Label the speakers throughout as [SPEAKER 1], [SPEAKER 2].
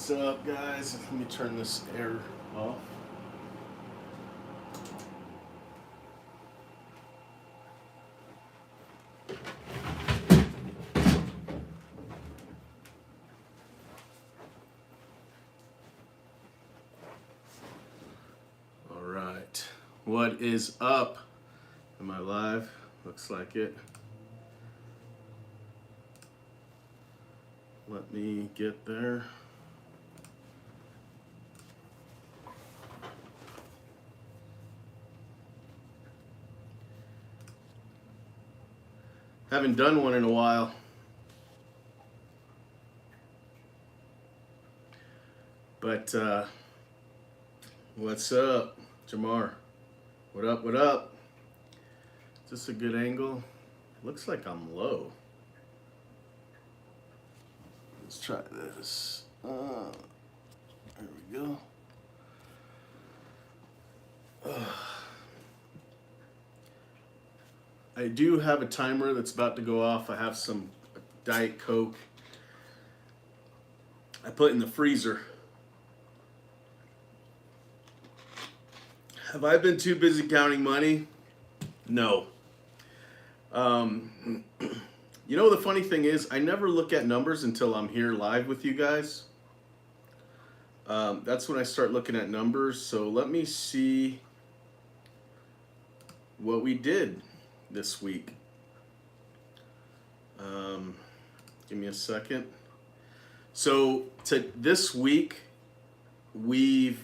[SPEAKER 1] What's up, guys? Let me turn this air off. All right. What is up? Am I live? Looks like it. Let me get there. Haven't done one in a while. But what's up, Jamar? What up, what up? Is this a good angle? Looks like I'm low. Let's try this. There we go. I do have a timer that's about to go off. I have some Diet Coke. I put in the freezer. Have I been too busy counting money? No. You know, the funny thing is, I never look at numbers until I'm here live with you guys. That's when I start looking at numbers. So let me see what we did this week. Give me a second. So this week, we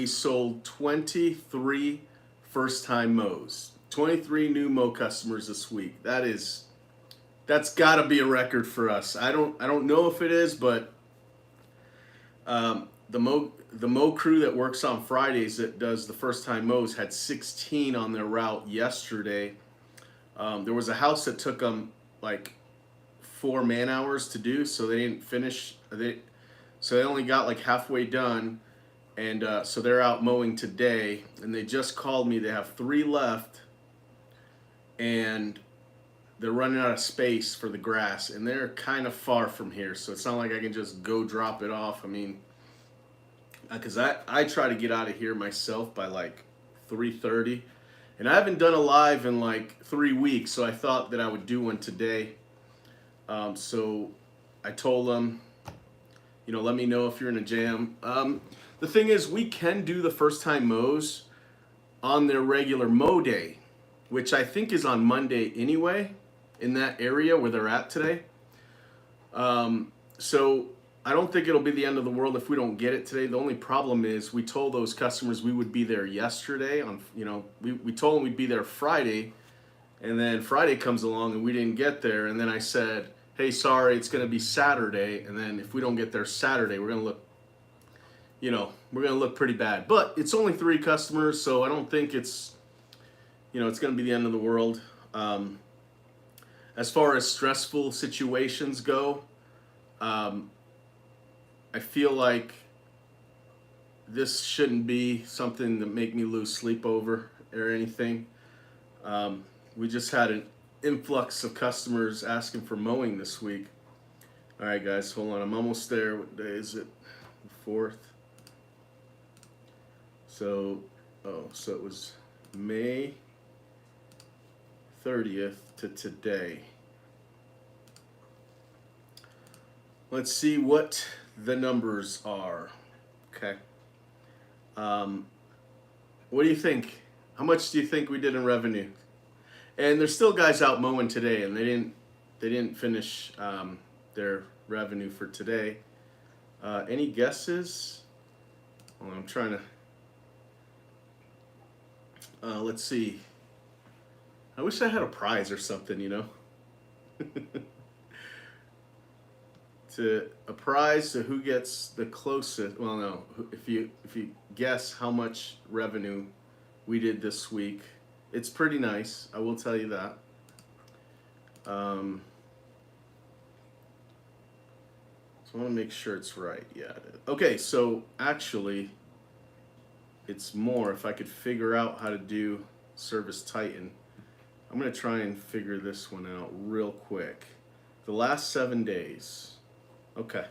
[SPEAKER 1] sold 23 first-time Mows. 23 new Mo customers this week. That's got to be a record for us. I don't know if it is, but the Mo crew that works on Fridays that does the first-time Mows had 16 on their route yesterday. There was a house that took them like 4 man-hours to do, so they didn't finish. So they only got like halfway done, and so they're out mowing today. And they just called me. They have 3 left, and they're running out of space for the grass, and they're kind of far from here, so it's not like I can just go drop it off. I mean, because I try to get out of here myself by like 3:30, and I haven't done a live in like 3 weeks, so I thought that I would do one today. So I told them, you know, let me know if you're in a jam. The thing is, we can do the first time mows on their regular mow day, which I think is on Monday anyway, in that area where they're at today. So I don't think it'll be the end of the world if we don't get it today. The only problem is we told those customers we would be there yesterday. We told them we'd be there Friday, and then Friday comes along and we didn't get there. And then I said, hey, sorry, it's going to be Saturday. And then if we don't get there Saturday, we're going to look pretty bad. But it's only 3 customers, so I don't think it's going to be the end of the world. As far as stressful situations go, I feel like this shouldn't be something that make me lose sleep over or anything. We just had an influx of customers asking for mowing this week. All right, guys, hold on. I'm almost there. What day is it? The 4th. So it was May 30th to today. Let's see what the numbers are. Okay. What do you think? How much do you think we did in revenue? And there's still guys out mowing today, and they didn't finish their revenue for today. Any guesses? Well, I'm trying to. Let's see. I wish I had a prize or something, you know. A prize to who gets the closest. Well, no. If you guess how much revenue we did this week, it's pretty nice. I will tell you that. So I want to make sure it's right. Yeah. It is. Okay. So actually, it's more. If I could figure out how to do Service Titan, I'm going to try and figure this one out real quick. The last 7 days. Okay.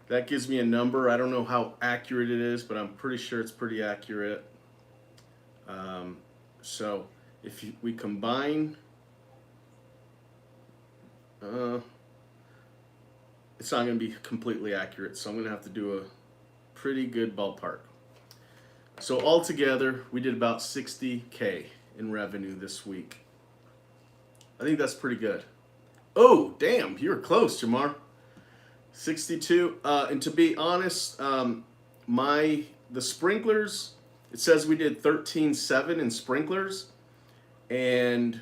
[SPEAKER 1] That gives me a number. I don't know how accurate it is, but I'm pretty sure it's pretty accurate. Um, so if we combine, uh, it's not going to be completely accurate, so I'm going to have to do a pretty good ballpark. So altogether, we did about 60K in revenue this week. I think that's pretty good. Oh, damn, you were close, Jamar. 62. And to be honest, the sprinklers, it says we did 13.7 in sprinklers and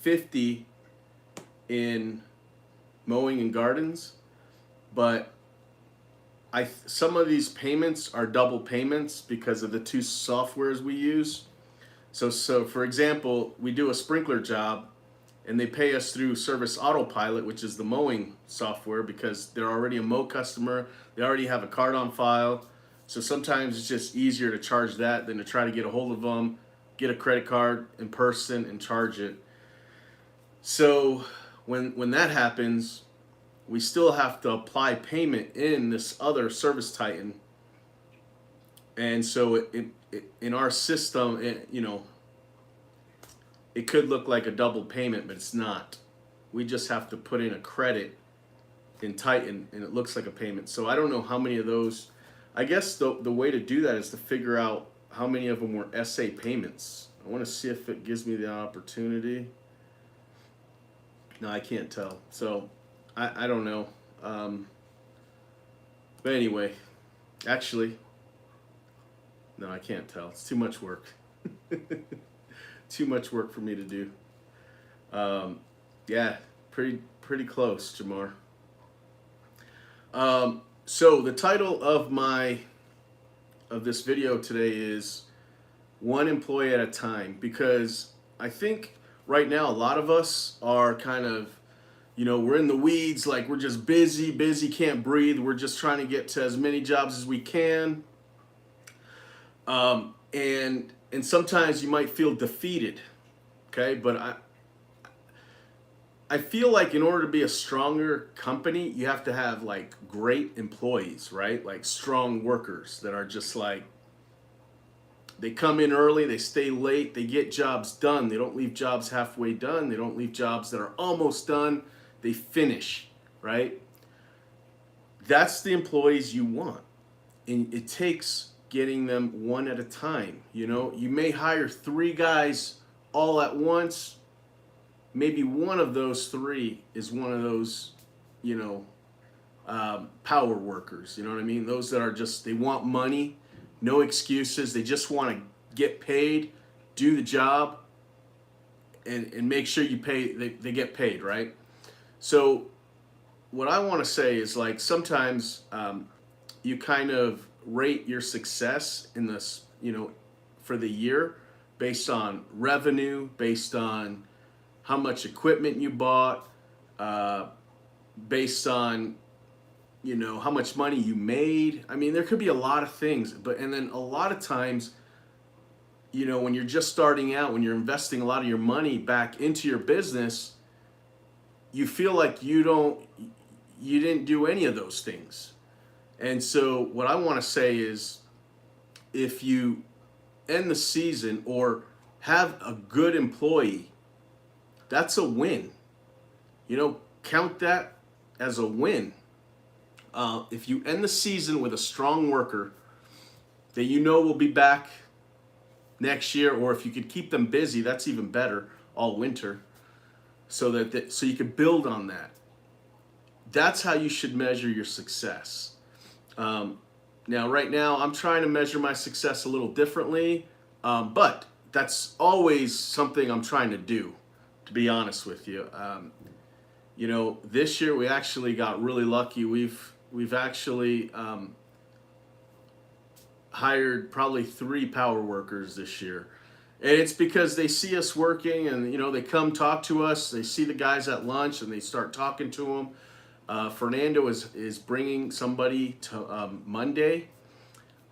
[SPEAKER 1] 50 in mowing and gardens, but some of these payments are double payments because of the two softwares we use. So for example, we do a sprinkler job and they pay us through Service Autopilot, which is the mowing software, because they're already a mow customer. They already have a card on file. So sometimes it's just easier to charge that than to try to get a hold of them, get a credit card in person and charge it. So when that happens, we still have to apply payment in this other Service Titan. And so in our system, it could look like a double payment, but it's not. We just have to put in a credit in Titan, and it looks like a payment. So I don't know how many of those. I guess the way to do that is to figure out how many of them were SA payments. I want to see if it gives me the opportunity. No, I can't tell. So I don't know. But anyway, actually, no, I can't tell. It's too much work. Too much work for me to do. Yeah, pretty close, Jamar. So the title of this video today is One Employee at a Time, because I think right now a lot of us are kind of, we're in the weeds, like we're just busy, can't breathe. We're just trying to get to as many jobs as we can. And sometimes you might feel defeated, okay? But I feel like in order to be a stronger company, you have to have like great employees, right? Like strong workers that are just like, they come in early, they stay late, they get jobs done. They don't leave jobs halfway done. They don't leave jobs that are almost done. They finish, right? That's the employees you want. And it takes getting them one at a time. You may hire 3 guys all at once. Maybe one of those 3 is one of those, power workers. You know what I mean? Those that are just, they want money, no excuses. They just want to get paid, do the job, and make sure they get paid, right? So what I want to say is, like, sometimes you kind of rate your success in this, for the year based on revenue, based on how much equipment you bought, based on, how much money you made. I mean, there could be a lot of things, and then a lot of times, when you're just starting out, when you're investing a lot of your money back into your business, you feel like you didn't do any of those things. And so what I want to say is, if you end the season or have a good employee, that's a win. Count that as a win. If you end the season with a strong worker that will be back next year, or if you could keep them busy, that's even better all winter, so you could build on that. That's how you should measure your success. Now, right now, I'm trying to measure my success a little differently, but that's always something I'm trying to do, to be honest with you. This year we actually got really lucky. We've actually hired probably 3 power workers this year. And it's because they see us working, and they come talk to us. They see the guys at lunch and they start talking to them. Fernando is bringing somebody to Monday.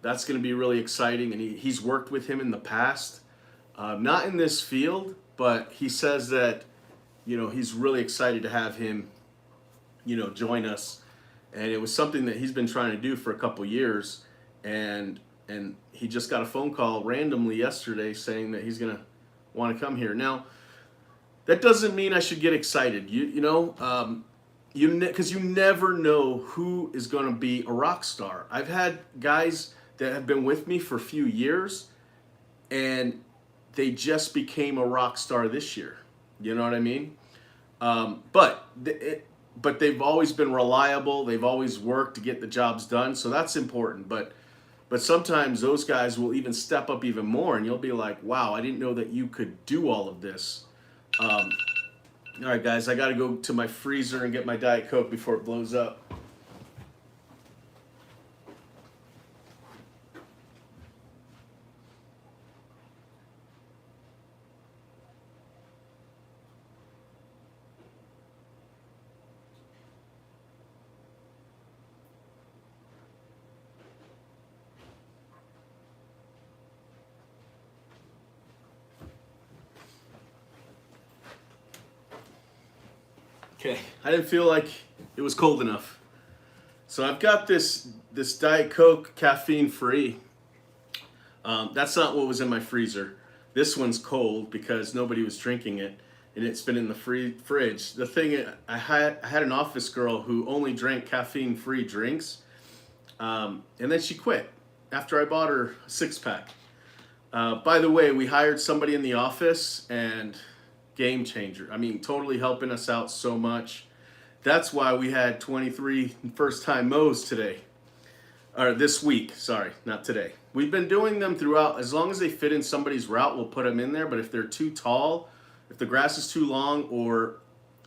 [SPEAKER 1] That's going to be really exciting, and he's worked with him in the past, not in this field, but he says that he's really excited to have him join us. and it was something that he's been trying to do for a couple years, and he just got a phone call randomly yesterday saying that he's gonna want to come here. Now, that doesn't mean I should get excited. Because you never know who is going to be a rock star. I've had guys that have been with me for a few years, and they just became a rock star this year. You know what I mean? But they've always been reliable. They've always worked to get the jobs done, so that's important. But sometimes those guys will even step up even more, and you'll be like, "Wow, I didn't know that you could do all of this." Um, all right, guys, I got to go to my freezer and get my Diet Coke before it blows up. Okay, I didn't feel like it was cold enough. So I've got this Diet Coke caffeine free. That's not what was in my freezer. This one's cold because nobody was drinking it, and it's been in the fridge. The thing I had an office girl who only drank caffeine free drinks, and then she quit after I bought her a 6-pack. By the way, we hired somebody in the office, and game changer. I mean, totally helping us out so much. That's why we had 23 first time mows today. Or this week, sorry, not today. We've been doing them throughout. As long as they fit in somebody's route, we'll put them in there. But if they're too tall, if the grass is too long, or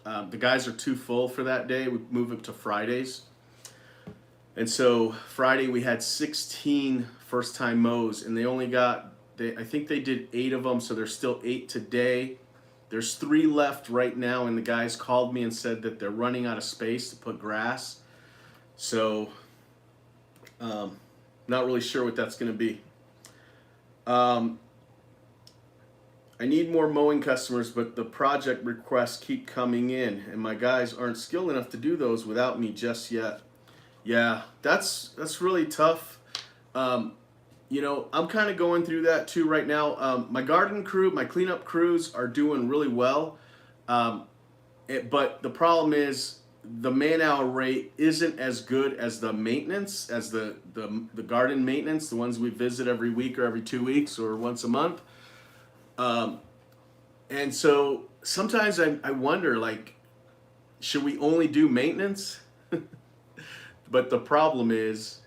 [SPEAKER 1] the guys are too full for that day, we move it to Fridays. And so Friday we had 16 first time mows, and they only got, I think they did 8 of them, so there's still 8 today. There's 3 left right now, and the guys called me and said that they're running out of space to put grass. So, not really sure what that's going to be. I need more mowing customers, but the project requests keep coming in, and my guys aren't skilled enough to do those without me just yet. Yeah, that's really tough. I'm kind of going through that too right now. My garden crew, my cleanup crews are doing really well. But the problem is the man-hour rate isn't as good as the maintenance, as the garden maintenance, the ones we visit every week or every 2 weeks or once a month. And so sometimes I wonder, like, should we only do maintenance? But the problem is,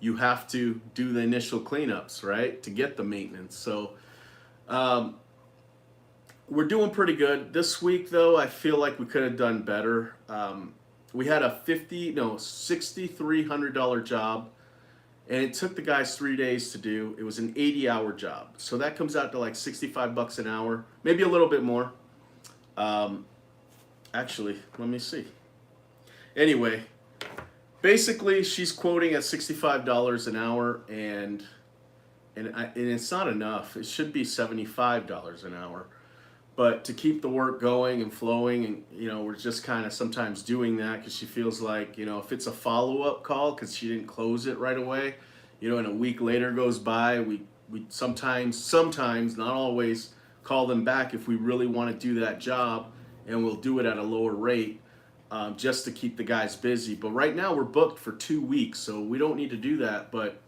[SPEAKER 1] you have to do the initial cleanups, right, to get the maintenance. So we're doing pretty good. This week, though, I feel like we could have done better. We had a $6,300 job, and it took the guys 3 days to do. It was an 80-hour job. So that comes out to like $65 an hour, maybe a little bit more. Actually, let me see. Anyway, basically, she's quoting at $65 an hour, and it's not enough. It should be $75 an hour. But to keep the work going and flowing, and we're just kind of sometimes doing that because she feels like, if it's a follow-up call because she didn't close it right away, and a week later goes by, we sometimes, not always, call them back if we really want to do that job, and we'll do it at a lower rate. Just to keep the guys busy. But right now we're booked for 2 weeks, so we don't need to do that. But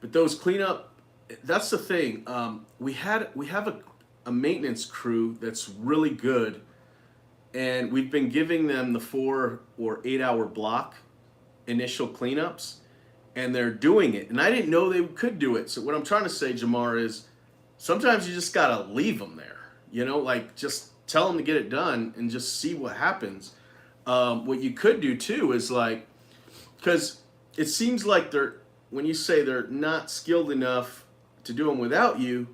[SPEAKER 1] those cleanup, that's the thing. We have a maintenance crew that's really good, and we've been giving them the 4 or 8 hour block initial cleanups, and they're doing it. And I didn't know they could do it. So what I'm trying to say, Jamar, is sometimes you just gotta leave them there. Like just tell them to get it done and just see what happens. What you could do too is because it seems like when you say they're not skilled enough to do them without you,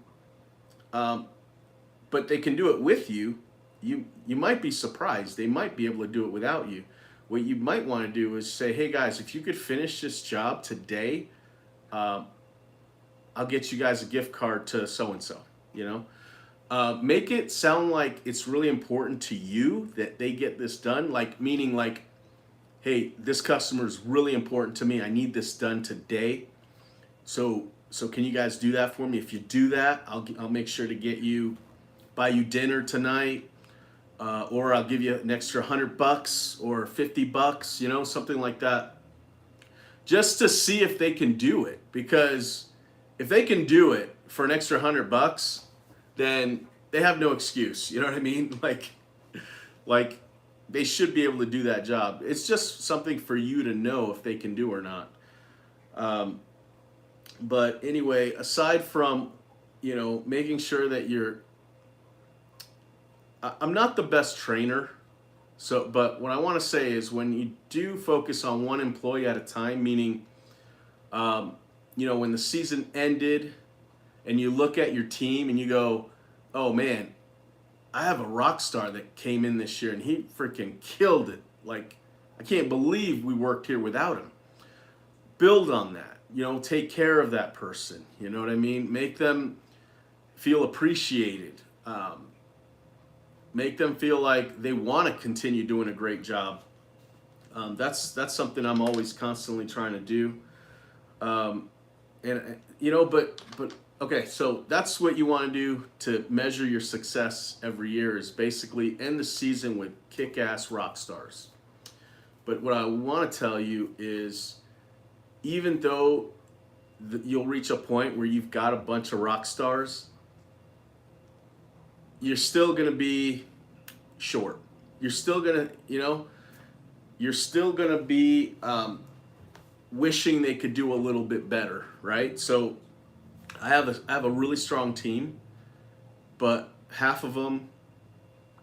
[SPEAKER 1] but they can do it with you, you might be surprised. They might be able to do it without you. What you might want to do is say, hey guys, if you could finish this job today, I'll get you guys a gift card to so-and-so, Make it sound like it's really important to you that they get this done. Like, meaning like, hey, this customer is really important to me. I need this done today. So can you guys do that for me? If you do that, I'll make sure to buy you dinner tonight, or I'll give you an extra $100 or $50, something like that, just to see if they can do it. Because if they can do it for an extra $100, then they have no excuse. You know what I mean? Like they should be able to do that job. It's just something for you to know if they can do or not. But anyway, aside from, making sure that I'm not the best trainer. So, but what I want to say is when you do focus on one employee at a time, meaning, when the season ended and you look at your team and you go, oh man, I have a rock star that came in this year and he freaking killed it. Like, I can't believe we worked here without him. Build on that. Take care of that person. You know what I mean? Make them feel appreciated. Make them feel like they want to continue doing a great job. That's something I'm always constantly trying to do. But okay, so that's what you want to do to measure your success every year, is basically end the season with kick-ass rock stars. But what I want to tell you is, even though you'll reach a point where you've got a bunch of rock stars, you're still going to be short. You're still going to be wishing they could do a little bit better, right? So I have a really strong team, but half of them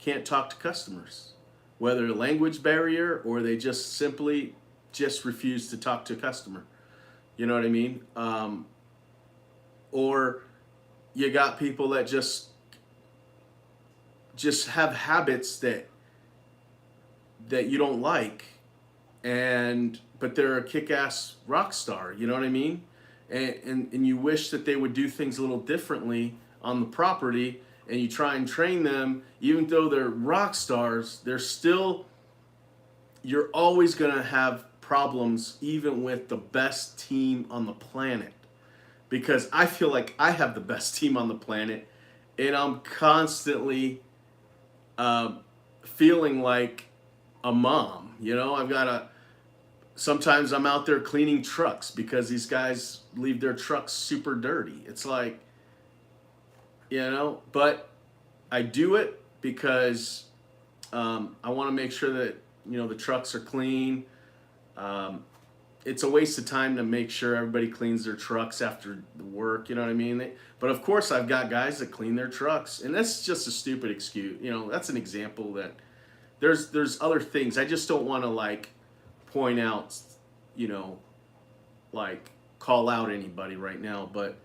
[SPEAKER 1] can't talk to customers, whether a language barrier or they just simply refuse to talk to a customer. You know what I mean? Or you got people that just have habits that you don't like, but they're a kick-ass rock star. You know what I mean? And you wish that they would do things a little differently on the property, and you try and train them, even though they're rock stars, you're always going to have problems even with the best team on the planet. Because I feel like I have the best team on the planet, and I'm constantly feeling like a mom. Sometimes I'm out there cleaning trucks because these guys leave their trucks super dirty. It's like, but I do it because I want to make sure that, the trucks are clean. It's a waste of time to make sure everybody cleans their trucks after the work, you know what I mean? But of course I've got guys that clean their trucks, and that's just a stupid excuse. That's an example that there's other things. I just don't want to point out, call out anybody right now, but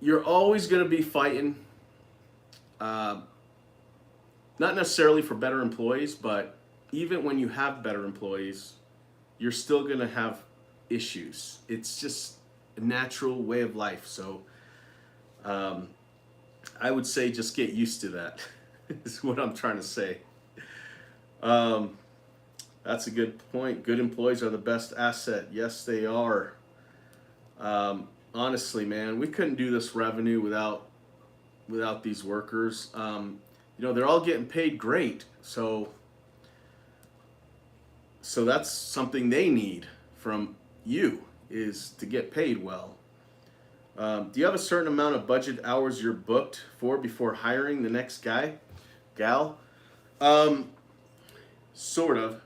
[SPEAKER 1] you're always going to be fighting, not necessarily for better employees, but even when you have better employees, you're still going to have issues. It's just a natural way of life. So I would say just get used to that is what I'm trying to say. That's a good point. Good employees are the best asset. Yes, they are. Honestly, man, we couldn't do this revenue without these workers. They're all getting paid great. So that's something they need from you, is to get paid well. Do you have a certain amount of budget hours you're booked for before hiring the next guy, gal? Sort of.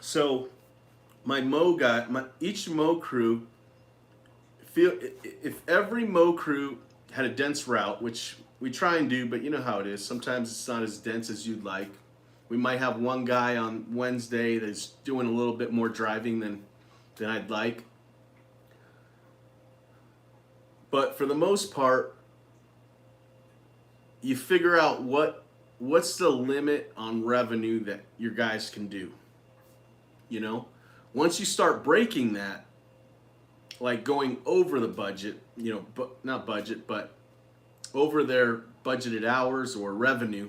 [SPEAKER 1] So my mow guy, each mow crew, if every mow crew had a dense route, which we try and do, but you know how it is. Sometimes it's not as dense as you'd like. We might have one guy on Wednesday that's doing a little bit more driving than I'd like. But for the most part, you figure out what's the limit on revenue that your guys can do. Once you start breaking that, like going over the budget, but not budget, but over their budgeted hours or revenue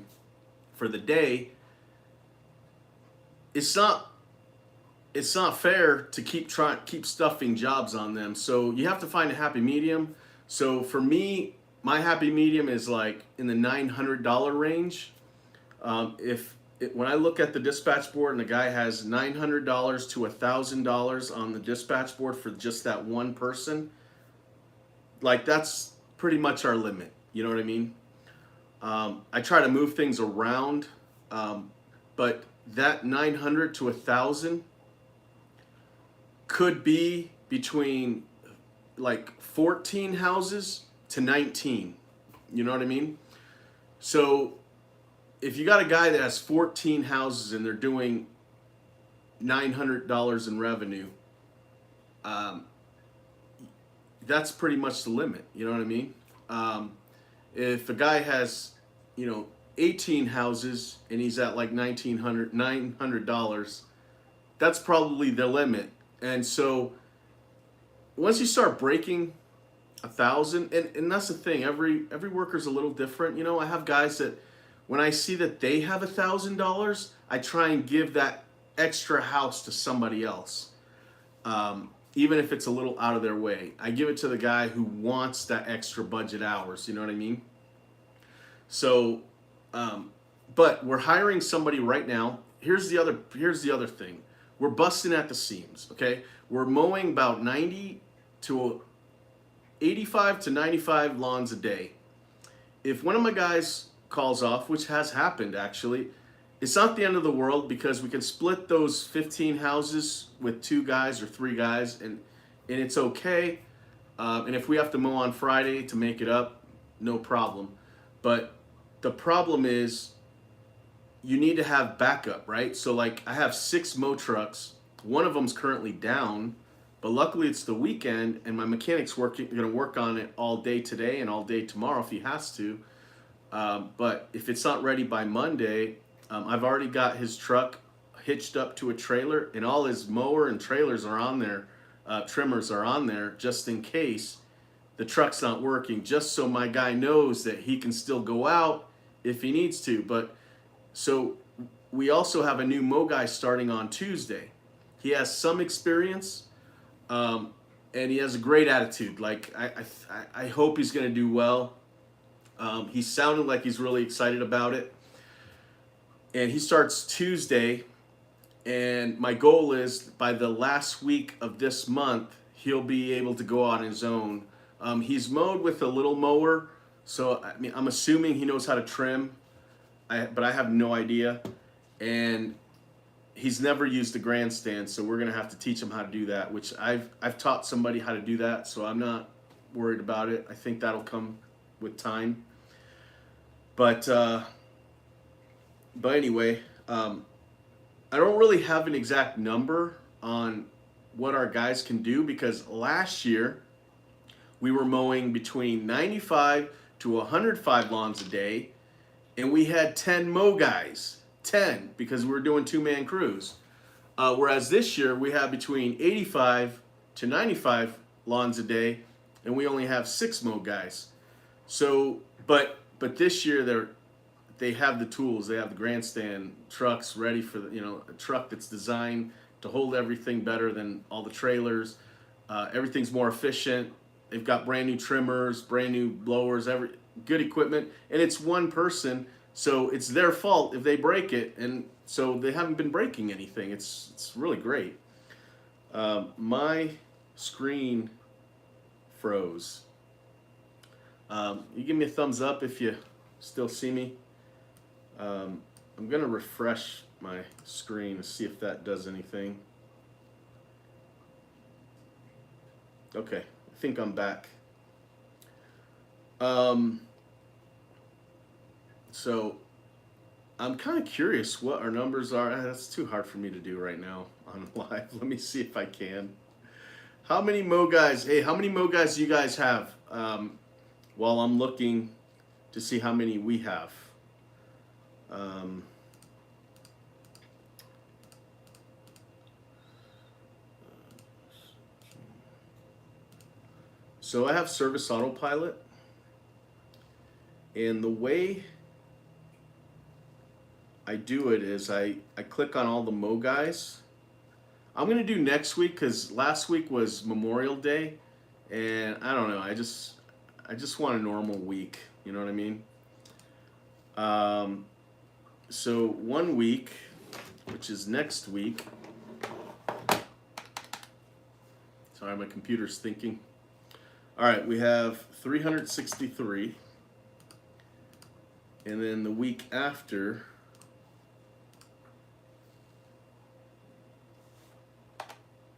[SPEAKER 1] for the day, it's not fair to keep stuffing jobs on them. So you have to find a happy medium. So for me, my happy medium is like in the $900 range. When I look at the dispatch board and the guy has $900 to $1,000 on the dispatch board for just that one person, like that's pretty much our limit. You know what I mean? I try to move things around, but that 900 to 1,000 could be between like 14 houses to 19. You know what I mean? So if you got a guy that has 14 houses and they're doing $900 in revenue, that's pretty much the limit. You know what I mean? If a guy has, 18 houses and he's at like $900, that's probably the limit. And so once you start breaking 1,000, and that's the thing, every worker's a little different. I have guys that when I see that they have $1,000, I try and give that extra house to somebody else. Even if it's a little out of their way, I give it to the guy who wants that extra budget hours. You know what I mean? So, but we're hiring somebody right now. Here's the other thing. We're busting at the seams. Okay, we're mowing about 85 to 95 lawns a day. If one of my guys calls off, which has happened actually, it's not the end of the world because we can split those 15 houses with 2 guys or 3 guys, and it's okay. And if we have to mow on Friday to make it up, no problem. But the problem is you need to have backup, right? So like I have 6 mow trucks. One of them's currently down, but luckily it's the weekend and my mechanic's going to work on it all day today and all day tomorrow if he has to. But if it's not ready by Monday, I've already got his truck hitched up to a trailer and all his mower and trailers are on there, trimmers are on there just in case the truck's not working, just so my guy knows that he can still go out if he needs to. But so we also have a new mow guy starting on Tuesday. He has some experience, and he has a great attitude. Like I hope he's going to do well. He sounded like he's really excited about it. And he starts Tuesday, and my goal is by the last week of this month, he'll be able to go on his own. He's mowed with a little mower, so I mean, I'm assuming he knows how to trim, but I have no idea. And he's never used a grandstand, so we're gonna have to teach him how to do that, which I've taught somebody how to do that, so I'm not worried about it. I think that'll come with time. But anyway, I don't really have an exact number on what our guys can do because last year we were mowing between 95 to 105 lawns a day, and we had 10 mow guys, 10, because we were doing 2-man crews. Whereas this year we have between 85 to 95 lawns a day, and we only have 6 mow guys. So, but this year they have the tools. They have the grandstand trucks ready for a truck that's designed to hold everything better than all the trailers. Everything's more efficient. They've got brand new trimmers, brand new blowers, good equipment, and it's one person, so it's their fault if they break it, and so they haven't been breaking anything. It's really great. My screen froze. You give me a thumbs up if you still see me. I'm gonna refresh my screen to see if that does anything. Okay, I think I'm back. So I'm kind of curious what our numbers are. That's too hard for me to do right now on live. Let me see if I can. How many mow guys? Hey, how many mow guys do you guys have? While I'm looking to see how many we have. So I have Service Autopilot, and the way I do it is I click on all the mow guys. I'm gonna do next week because last week was Memorial Day, and I don't know. I just want a normal week. You know what I mean? So 1 week, which is next week. Sorry, my computer's thinking. All right, we have 363, and then the week after.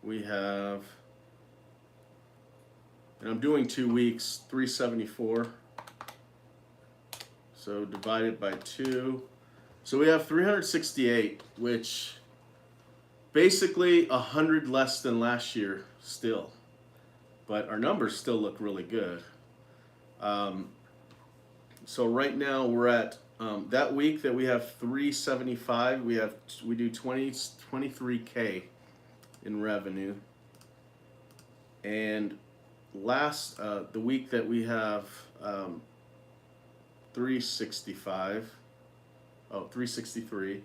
[SPEAKER 1] We have, and I'm doing 2 weeks, 374. So divided by 2. So we have 368, which basically 100 less than last year still. But our numbers still look really good. So right now we're at, that week that we have 375, we do 23K in revenue. And the week that we have 363,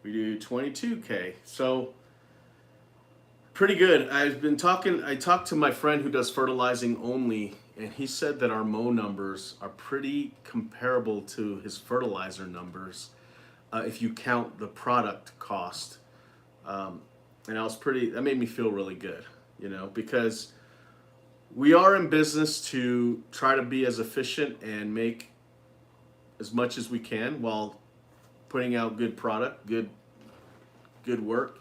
[SPEAKER 1] we do 22K. So pretty good. I talked to my friend who does fertilizing only, and he said that our mow numbers are pretty comparable to his fertilizer numbers if you count the product cost. And that made me feel really good, because we are in business to try to be as efficient and make as much as we can while putting out good product, good work.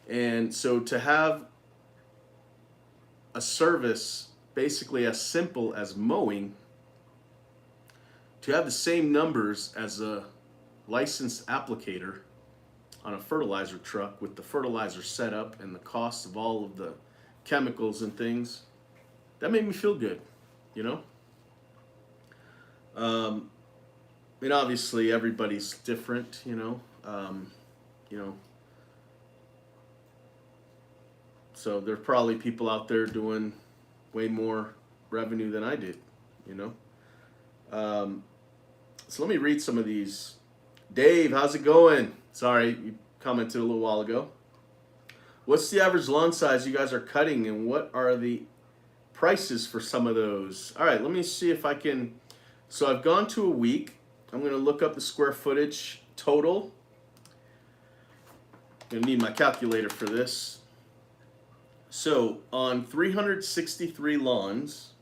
[SPEAKER 1] And so to have a service basically as simple as mowing, to have the same numbers as a licensed applicator on a fertilizer truck with the fertilizer setup and the cost of all of the chemicals and things, that made me feel good, And obviously everybody's different, So there's probably people out there doing way more revenue than I did, So let me read some of these. Dave, how's it going? Sorry, you commented a little while ago. What's the average lawn size you guys are cutting, and what are the prices for some of those? All right, let me see if I can. So I've gone to a week. I'm going to look up the square footage total. I'm going to need my calculator for this. So on 363 lawns,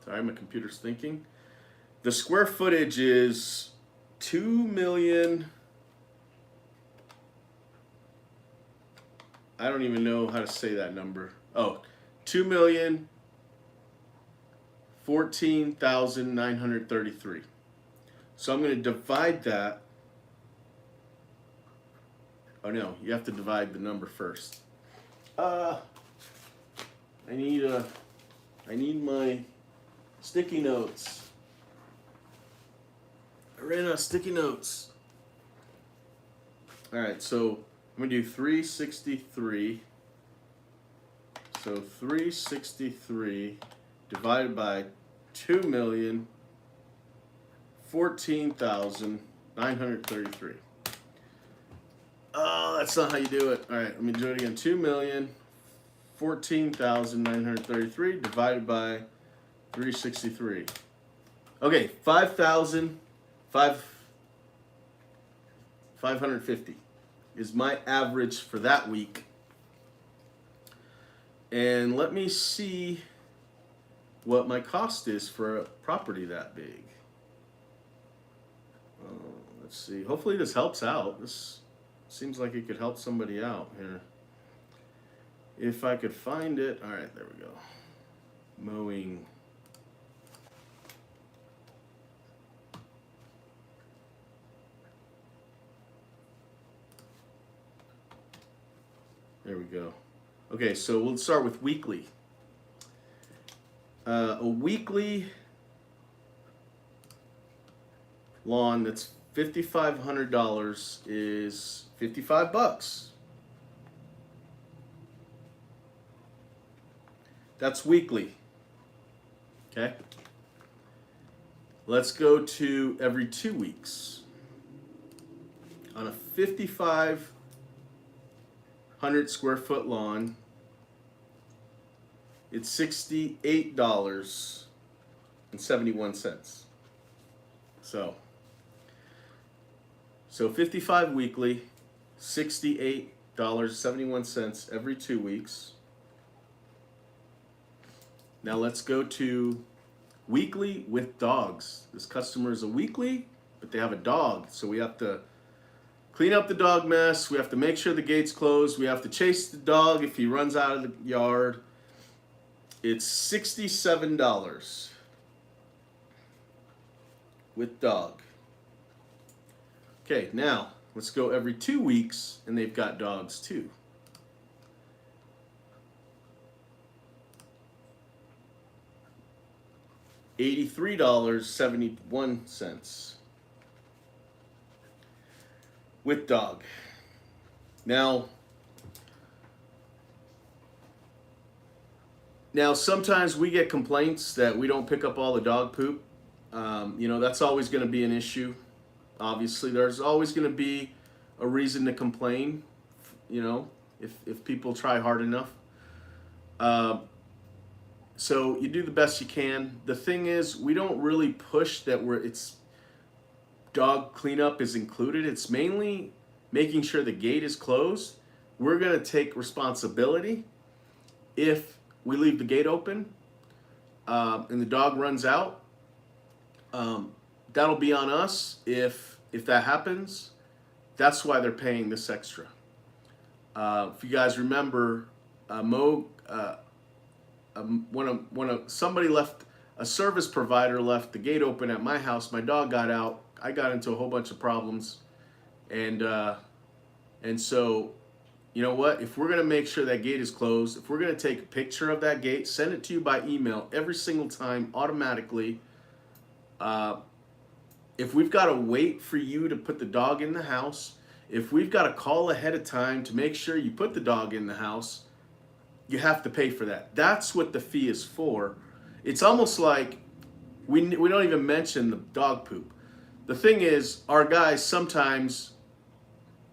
[SPEAKER 1] sorry, my computer's thinking. The square footage is 2 million. I don't even know how to say that number. Oh, 2,014,933. So I'm going to divide that. Oh no, you have to divide the number first. I need my sticky notes. I ran out of sticky notes. All right, so I'm gonna do 363. So 363 divided by 2,014,933. Oh, that's not how you do it. All right, let me do it again. 2,014,933 divided by 363. Okay, 5,550 is my average for that week. And let me see what my cost is for a property that big. Let's see. Hopefully this helps out. This seems like it could help somebody out here. If I could find it. All right, there we go. Mowing. There we go. Okay, so we'll start with weekly. A weekly lawn that's $5,500 is $55. That's weekly. Okay. Let's go to every 2 weeks. On a 5,500 square foot lawn, it's $68.71. So 55 weekly, $68.71 every 2 weeks. Now let's go to weekly with dogs. This customer is a weekly, but they have a dog, so we have to clean up the dog mess. We have to make sure the gate's closed. We have to chase the dog if he runs out of the yard. It's $67 with dog. Okay, now let's go every 2 weeks, and they've got dogs too. $83.71 with dog. Now sometimes we get complaints that we don't pick up all the dog poop. That's always going to be an issue. Obviously, there's always going to be a reason to complain, if people try hard enough. So you do the best you can. The thing is, we don't really push that it's dog cleanup is included. It's mainly making sure the gate is closed. We're going to take responsibility if we leave the gate open and the dog runs out. That'll be on us if that happens. That's why they're paying this extra. If you guys remember, when somebody left, a service provider left the gate open at my house, my dog got out. I got into a whole bunch of problems, and so, you know what? If we're gonna make sure that gate is closed, if we're gonna take a picture of that gate, send it to you by email every single time automatically. If we've got to wait for you to put the dog in the house, if we've got to call ahead of time to make sure you put the dog in the house, you have to pay for that. That's what the fee is for. It's almost like we don't even mention the dog poop. The thing is, our guys sometimes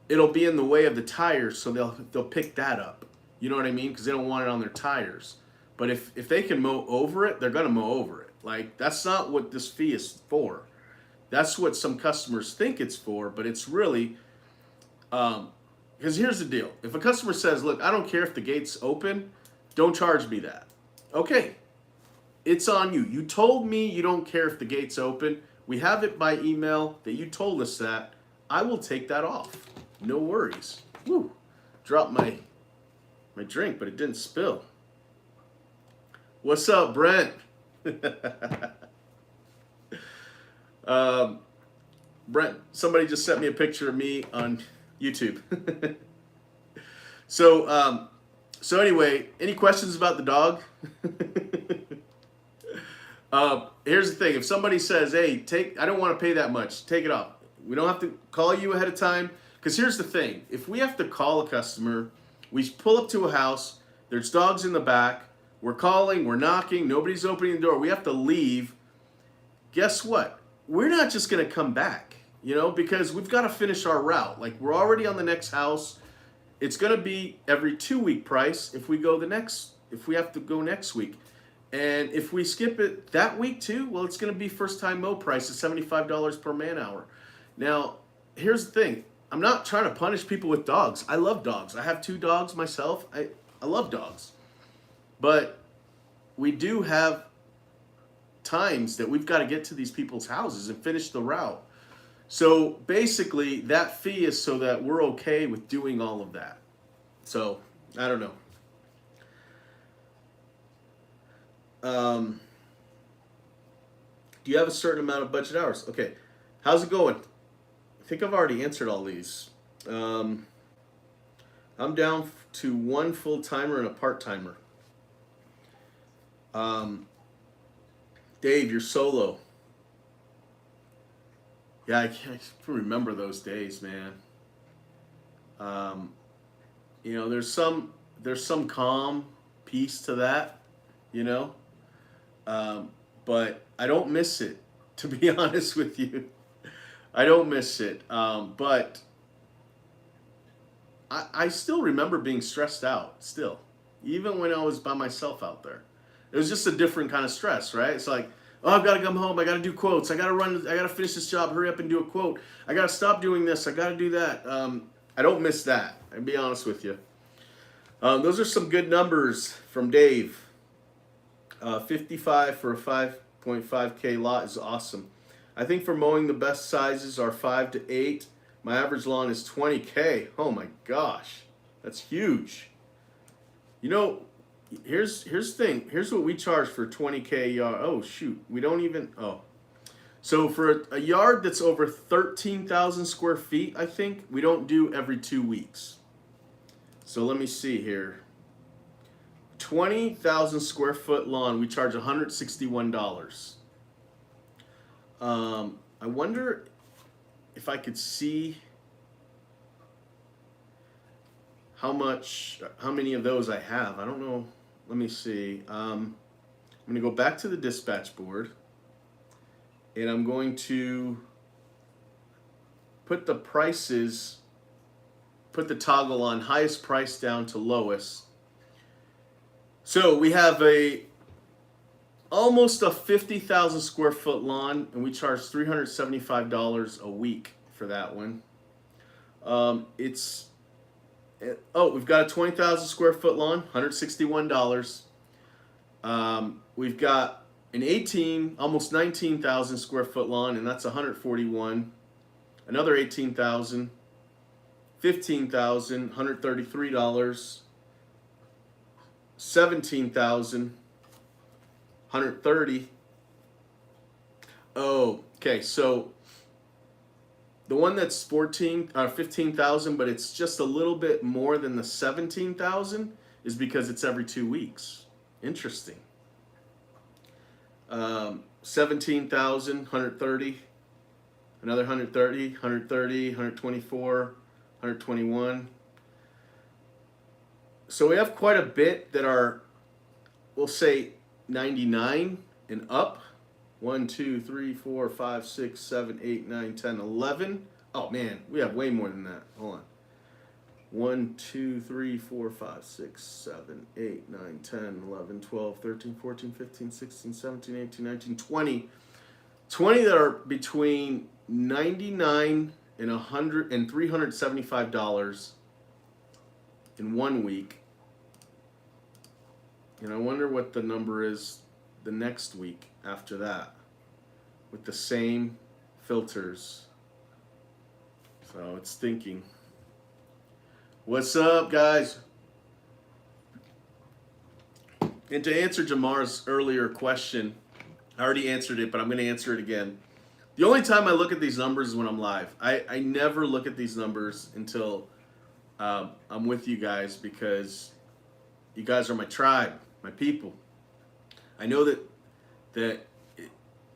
[SPEAKER 1] it'll be in the way of the tires, so they'll pick that up. You know what I mean? Because they don't want it on their tires. But if they can mow over it, they're gonna mow over it. Like, that's not what this fee is for. That's what some customers think it's for, but it's really, because here's the deal. If a customer says, look, I don't care if the gate's open, don't charge me that. Okay, it's on you. You told me you don't care if the gate's open. We have it by email that you told us that. I will take that off. No worries. Woo, dropped my drink, but it didn't spill. What's up, Brent? Brent, somebody just sent me a picture of me on YouTube. So anyway, any questions about the dog? Here's the thing. If somebody says, hey, I don't want to pay that much, take it off. We don't have to call you ahead of time. Because here's the thing. If we have to call a customer, we pull up to a house, there's dogs in the back, we're calling, we're knocking, nobody's opening the door, we have to leave. Guess what? We're not just going to come back, because we've got to finish our route. Like, we're already on the next house. It's going to be every 2 week price if we have to go next week. And if we skip it that week too, well, it's going to be first time mow price at $75 per man hour. Now, here's the thing. I'm not trying to punish people with dogs. I love dogs. I have 2 dogs myself. I love dogs. But we do have times that we've got to get to these people's houses and finish the route. So basically, that fee is so that we're okay with doing all of that. So, I don't know. Do you have a certain amount of budget hours? Okay. How's it going? I think I've already answered all these. I'm down to 1 full-timer and a part-timer. Dave, you're solo. Yeah, I can remember those days, man. There's some calm peace to that. you know. But I don't miss it, to be honest with you. I don't miss it. But I still remember being stressed out, still, even when I was by myself out there. It was just a different kind of stress, right? It's like, oh, I've got to come home. I got to do quotes. I got to run. I got to finish this job. Hurry up and do a quote. I got to stop doing this. I got to do that. I don't miss that. I'll be honest with you. Those are some good numbers from Dave. 55 for a 5.5K lot is awesome. I think for mowing the best sizes are 5 to 8. My average lawn is 20K. Oh my gosh, that's huge. You know, here's the thing. Here's what we charge for 20K yard. Oh shoot, we don't even. Oh, so for a yard that's over 13,000 square feet, I think we don't do every 2 weeks. So let me see here. 20,000 square foot lawn, we charge $161. I wonder if I could see how many of those I have. I don't know. Let me see. I'm going to go back to the dispatch board, and I'm going to put the prices, put the toggle on highest price down to lowest. So we have almost a 50,000 square foot lawn, and we charge $375 a week for that one. We've got a 20,000 square foot lawn, $161. We've got an almost 19,000 square foot lawn, and that's $141. Another 18,000, 15,000, $133. 17,000, 130. Oh, okay. So the one that's 15,000, but it's just a little bit more than the 17,000 is because it's every 2 weeks. Interesting. 17,000, 130. Another 130, 130, 124, 121. So we have quite a bit that are, we'll say, 99 and up. 1, 2, 3, 4, 5, 6, 7, 8, 9, 10, 11. Oh man, we have way more than that. Hold on. 1, 2, 3, 4, 5, 6, 7, 8, 9, 10, 11, 12, 13, 14, 15, 16, 17, 18, 19, 20. 20 that are between $99 and $100 and $375 in 1 week. And I wonder what the number is the next week after that with the same filters. So it's thinking. What's up, guys? And to answer Jamar's earlier question, I already answered it, but I'm going to answer it again. The only time I look at these numbers is when I'm live. I never look at these numbers until I'm with you guys, because you guys are my tribe, my people. I know that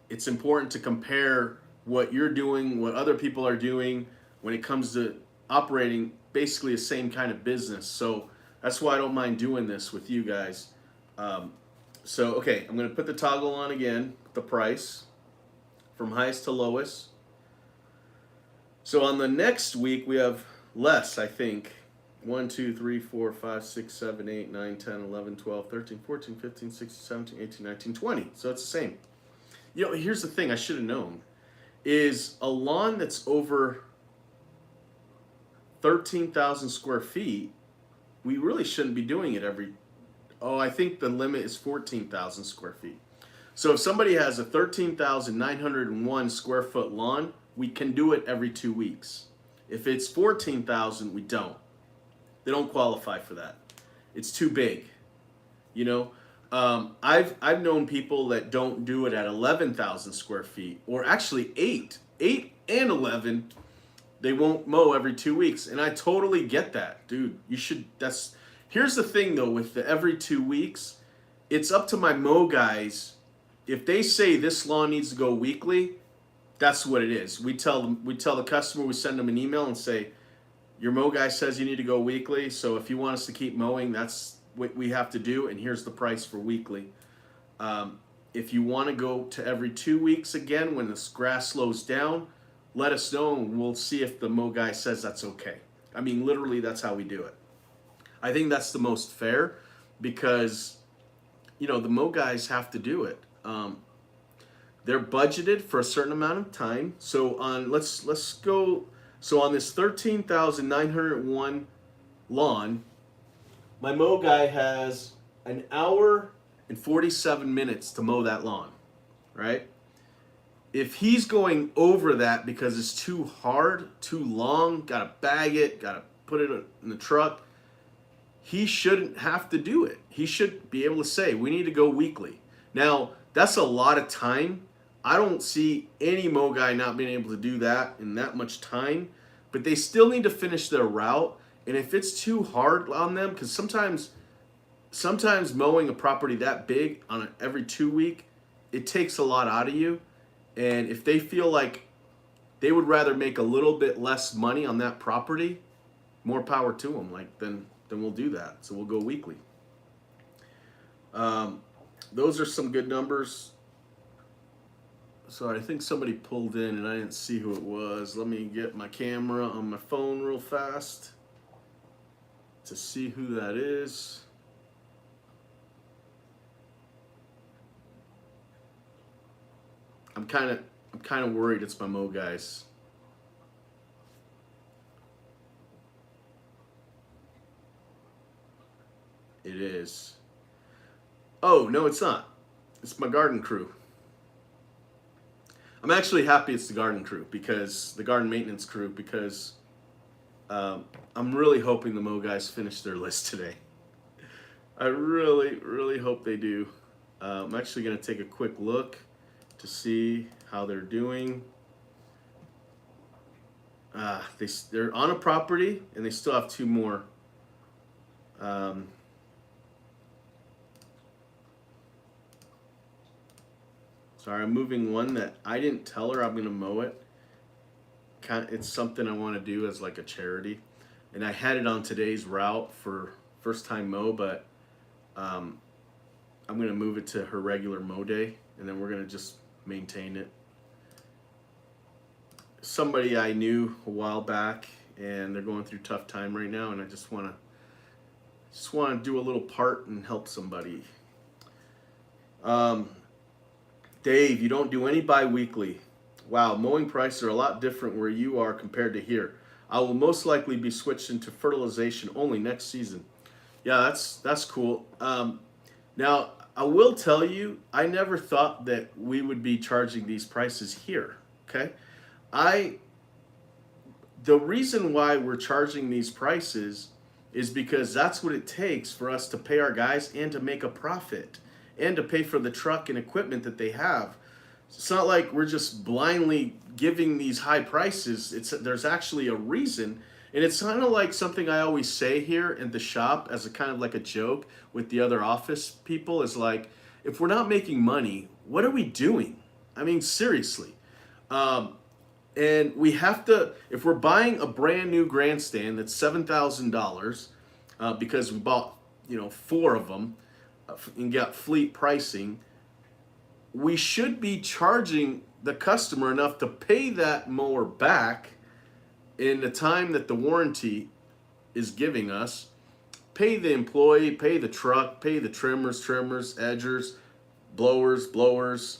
[SPEAKER 1] it's important to compare what you're doing, what other people are doing when it comes to operating basically the same kind of business. So that's why I don't mind doing this with you guys. Okay, I'm going to put the toggle on again, the price from highest to lowest. So on the next week, we have less, I think. 1, 2, 3, 4, 5, 6, 7, 8, 9, 10, 11, 12, 13, 14, 15, 16, 17, 18, 19, 20. So it's the same. You know, here's the thing I should have known, is a lawn that's over 13,000 square feet, we really shouldn't be doing it I think the limit is 14,000 square feet. So if somebody has a 13,901 square foot lawn, we can do it every 2 weeks. If it's 14,000, we don't. They don't qualify for that. It's too big. You know, I've known people that don't do it at 11,000 square feet, or actually 8 and 11. They won't mow every 2 weeks, and I totally get that, dude. You should. Here's the thing though, with the every 2 weeks, it's up to my mow guys. If they say this lawn needs to go weekly, that's what it is. We tell the customer, we send them an email and say, your mow guy says you need to go weekly, so if you want us to keep mowing, that's what we have to do, and here's the price for weekly. If you want to go to every 2 weeks again when this grass slows down, let us know and we'll see if the mow guy says that's okay. I mean, literally, that's how we do it. I think that's the most fair because, the mow guys have to do it. They're budgeted for a certain amount of time. So let's go. So on this 13,901 lawn, my mow guy has an hour and 47 minutes to mow that lawn, right? If he's going over that because it's too hard, too long, gotta bag it, gotta put it in the truck, he shouldn't have to do it. He should be able to say, we need to go weekly. Now, that's a lot of time. I don't see any mow guy not being able to do that in that much time, but they still need to finish their route. And if it's too hard on them, because sometimes mowing a property that big on every 2 week, it takes a lot out of you. And if they feel like they would rather make a little bit less money on that property, more power to them. Then we'll do that. So we'll go weekly. Those are some good numbers. Sorry, I think somebody pulled in and I didn't see who it was. Let me get my camera on my phone real fast to see who that is. I'm kind of worried it's my mow guys. It is. Oh, no, it's not. It's my garden crew. I'm actually happy it's the garden maintenance crew, because I'm really hoping the mow guys finish their list today. I really, really hope they do. I'm actually going to take a quick look to see how they're doing. They're on a property and they still have two more. Sorry, I'm moving one that I didn't tell her I'm going to mow it. It's something I want to do as like a charity. And I had it on today's route for first time mow, but I'm going to move it to her regular mow day, and then we're going to just maintain it. Somebody I knew a while back, and they're going through a tough time right now, and I just want to do a little part and help somebody. Dave, you don't do any bi-weekly. Wow, mowing prices are a lot different where you are compared to here. I will most likely be switching to fertilization only next season. Yeah, that's cool. Now, I will tell you, I never thought that we would be charging these prices here, okay? The reason why we're charging these prices is because that's what it takes for us to pay our guys and to make a profit and to pay for the truck and equipment that they have. It's not like we're just blindly giving these high prices. There's actually a reason. And it's kind of like something I always say here in the shop as a kind of like a joke with the other office people is like, if we're not making money, what are we doing? I mean, seriously. And we have to, if we're buying a brand new grandstand that's $7,000 because we bought, 4 of them and got fleet pricing, we should be charging the customer enough to pay that mower back in the time that the warranty is giving us. Pay the employee, pay the truck, pay the trimmers, edgers, blowers,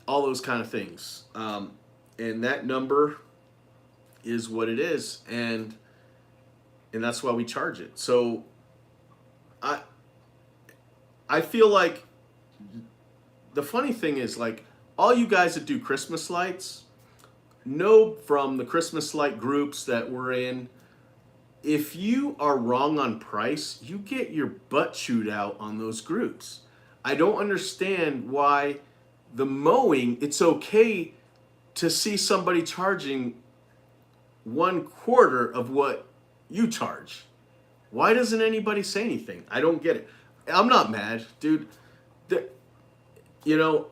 [SPEAKER 1] all those kind of things. And that number is what it is, and that's why we charge it. So I feel like the funny thing is, like, all you guys that do Christmas lights know from the Christmas light groups that we're in, if you are wrong on price, you get your butt chewed out on those groups. I don't understand why the mowing, it's okay to see somebody charging 1/4 of what you charge. Why doesn't anybody say anything? I don't get it. I'm not mad, dude.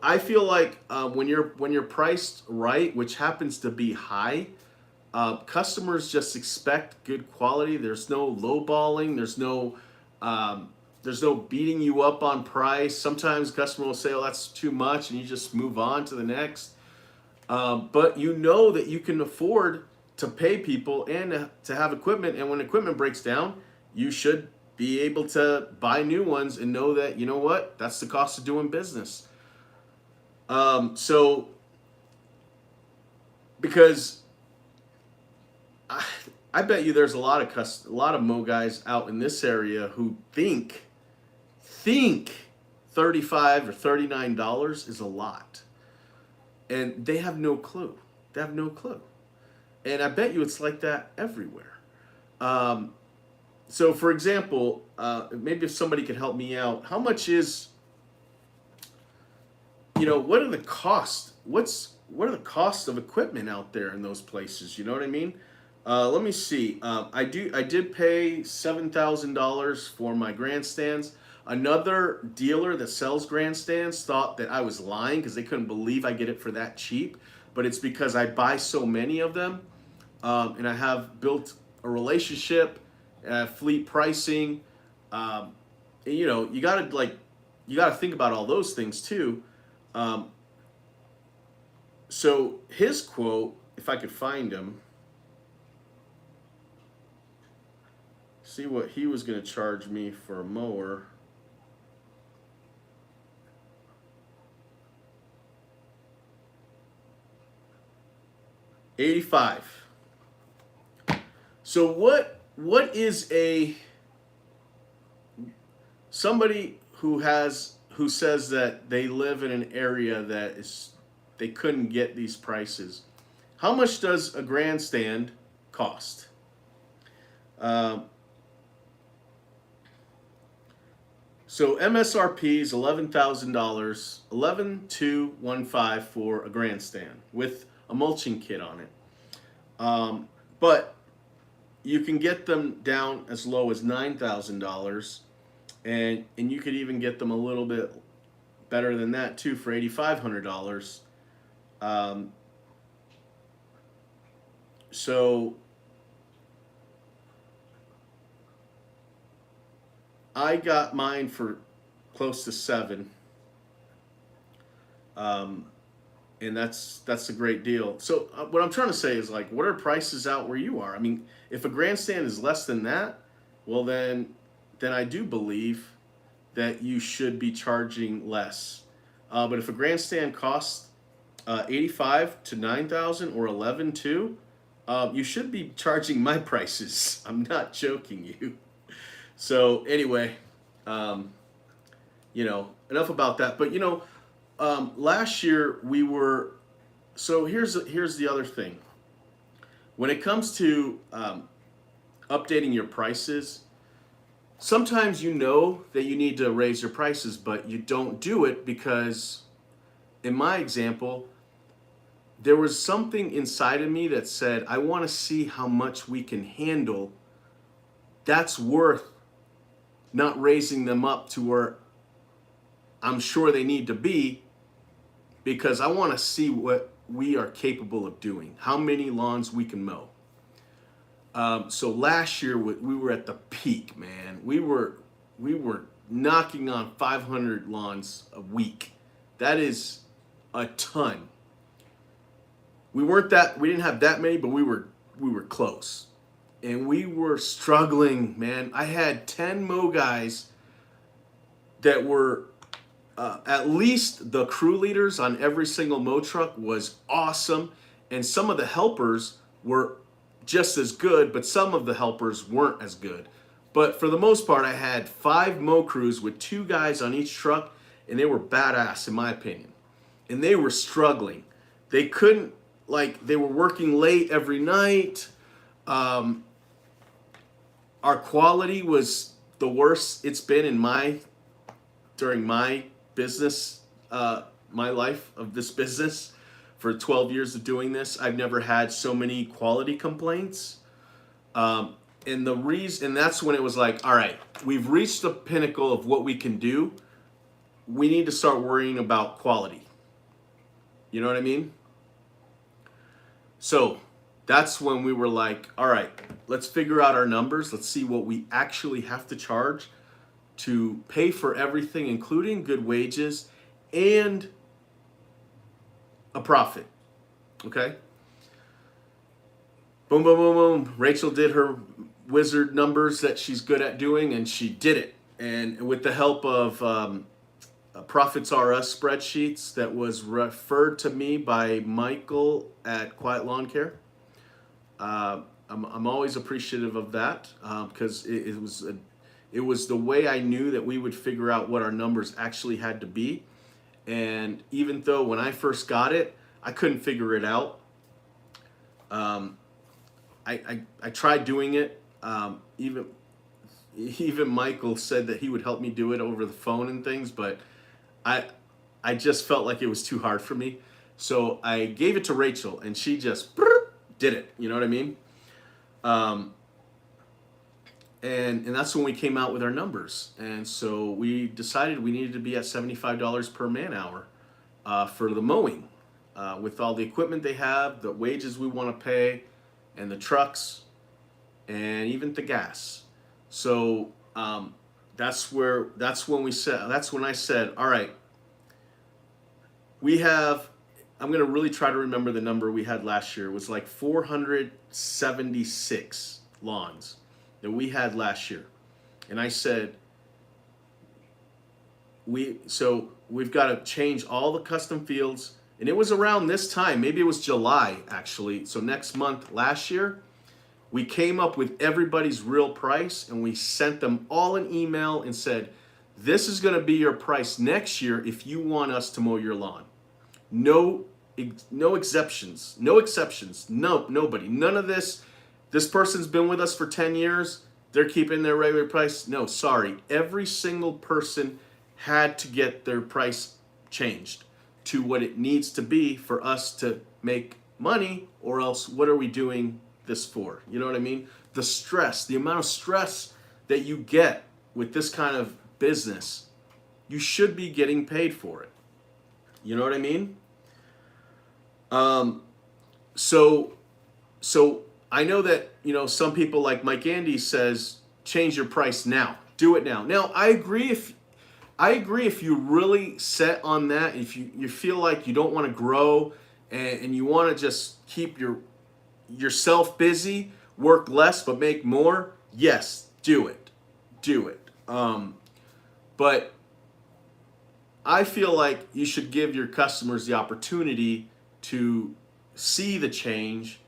[SPEAKER 1] I feel like when you're priced right, which happens to be high, customers just expect good quality. There's no lowballing. There's no There's no beating you up on price. Sometimes customer will say, "Oh, that's too much," and you just move on to the next. But you know that you can afford to pay people and to have equipment. And when equipment breaks down, you should be able to buy new ones and know that, you know what, that's the cost of doing business. So because I bet you there's a lot of mo guys out in this area who think $35 or $39 is a lot, and they have no clue. They have no clue, and I bet you it's like that everywhere. Um, so, for example, maybe if somebody could help me out, how much is, what are the costs? What are the costs of equipment out there in those places? You know what I mean? Let me see. I did pay $7,000 for my grandstands. Another dealer that sells grandstands thought that I was lying because they couldn't believe I get it for that cheap. But it's because I buy so many of them, and I have built a relationship, fleet pricing. And, you gotta think about all those things too. Um, so his quote, if I could find him, see what he was going to charge me for a mower. $85. So what is somebody who says that they live in an area that is they couldn't get these prices? How much does a grandstand cost? So MSRP is $11,000, 11,215 for a grandstand with a mulching kit on it. But you can get them down as low as $9,000, and you could even get them a little bit better than that too for $8,500. So I got mine for close to $7, and that's a great deal. So what I'm trying to say is, like, what are prices out where you are? I mean, if a grandstand is less than that, well then I do believe that you should be charging less. But if a grandstand costs 85 to 9,000 or 11 too, you should be charging my prices. I'm not joking you. So anyway, enough about that. But last year we were. So here's the other thing. When it comes to updating your prices, sometimes you know that you need to raise your prices, but you don't do it because, in my example, there was something inside of me that said, I want to see how much we can handle. That's worth not raising them up to where I'm sure they need to be, because I want to see what we are capable of doing, how many lawns we can mow. So last year we were at the peak, man. We were knocking on 500 lawns a week. That is a ton. We didn't have that many, but we were close. And we were struggling, man. I had 10 mow guys that were at least the crew leaders on every single mow truck was awesome. And some of the helpers were just as good, but some of the helpers weren't as good. But for the most part, I had 5 mow crews with 2 guys on each truck, and they were badass in my opinion. And they were struggling. They couldn't, they were working late every night. Our quality was the worst it's been during my business, my life of this business. For 12 years of doing this, I've never had so many quality complaints. And that's when it was like, all right, we've reached the pinnacle of what we can do. We need to start worrying about quality. You know what I mean? So that's when we were like, all right, let's figure out our numbers. Let's see what we actually have to charge. to pay for everything, including good wages and a profit. Okay? Boom, boom, boom, boom. Rachel did her wizard numbers that she's good at doing, and she did it. And with the help of Profits R Us spreadsheets that was referred to me by Michael at Quiet Lawn Care. I'm always appreciative of that because it was the way I knew that we would figure out what our numbers actually had to be. And even though when I first got it, I couldn't figure it out. I tried doing it. Even Michael said that he would help me do it over the phone and things, but I just felt like it was too hard for me. So I gave it to Rachel, and she just did it. You know what I mean? And that's when we came out with our numbers. And so we decided we needed to be at $75 per man hour for the mowing. With all the equipment they have, the wages we want to pay, and the trucks, and even the gas. So that's when I said, all right, I'm going to really try to remember the number we had last year. It was like 476 lawns that we had last year. And I said, we've got to change all the custom fields. And it was around this time, maybe it was July actually. So next month, last year, we came up with everybody's real price, and we sent them all an email and said, this is going to be your price next year if you want us to mow your lawn. No exceptions. No, nobody. None of this. This person's been with us for 10 years. They're keeping their regular price. No, sorry. Every single person had to get their price changed to what it needs to be for us to make money, or else what are we doing this for? You know what I mean? The stress, the amount of stress that you get with this kind of business, you should be getting paid for it. You know what I mean? So I know that, some people like Mike Andy says, change your price now. Do it now. Now, I agree if you really set on that, if you feel like you don't want to grow and you want to just keep yourself busy, work less but make more, yes, do it. But I feel like you should give your customers the opportunity to see the change,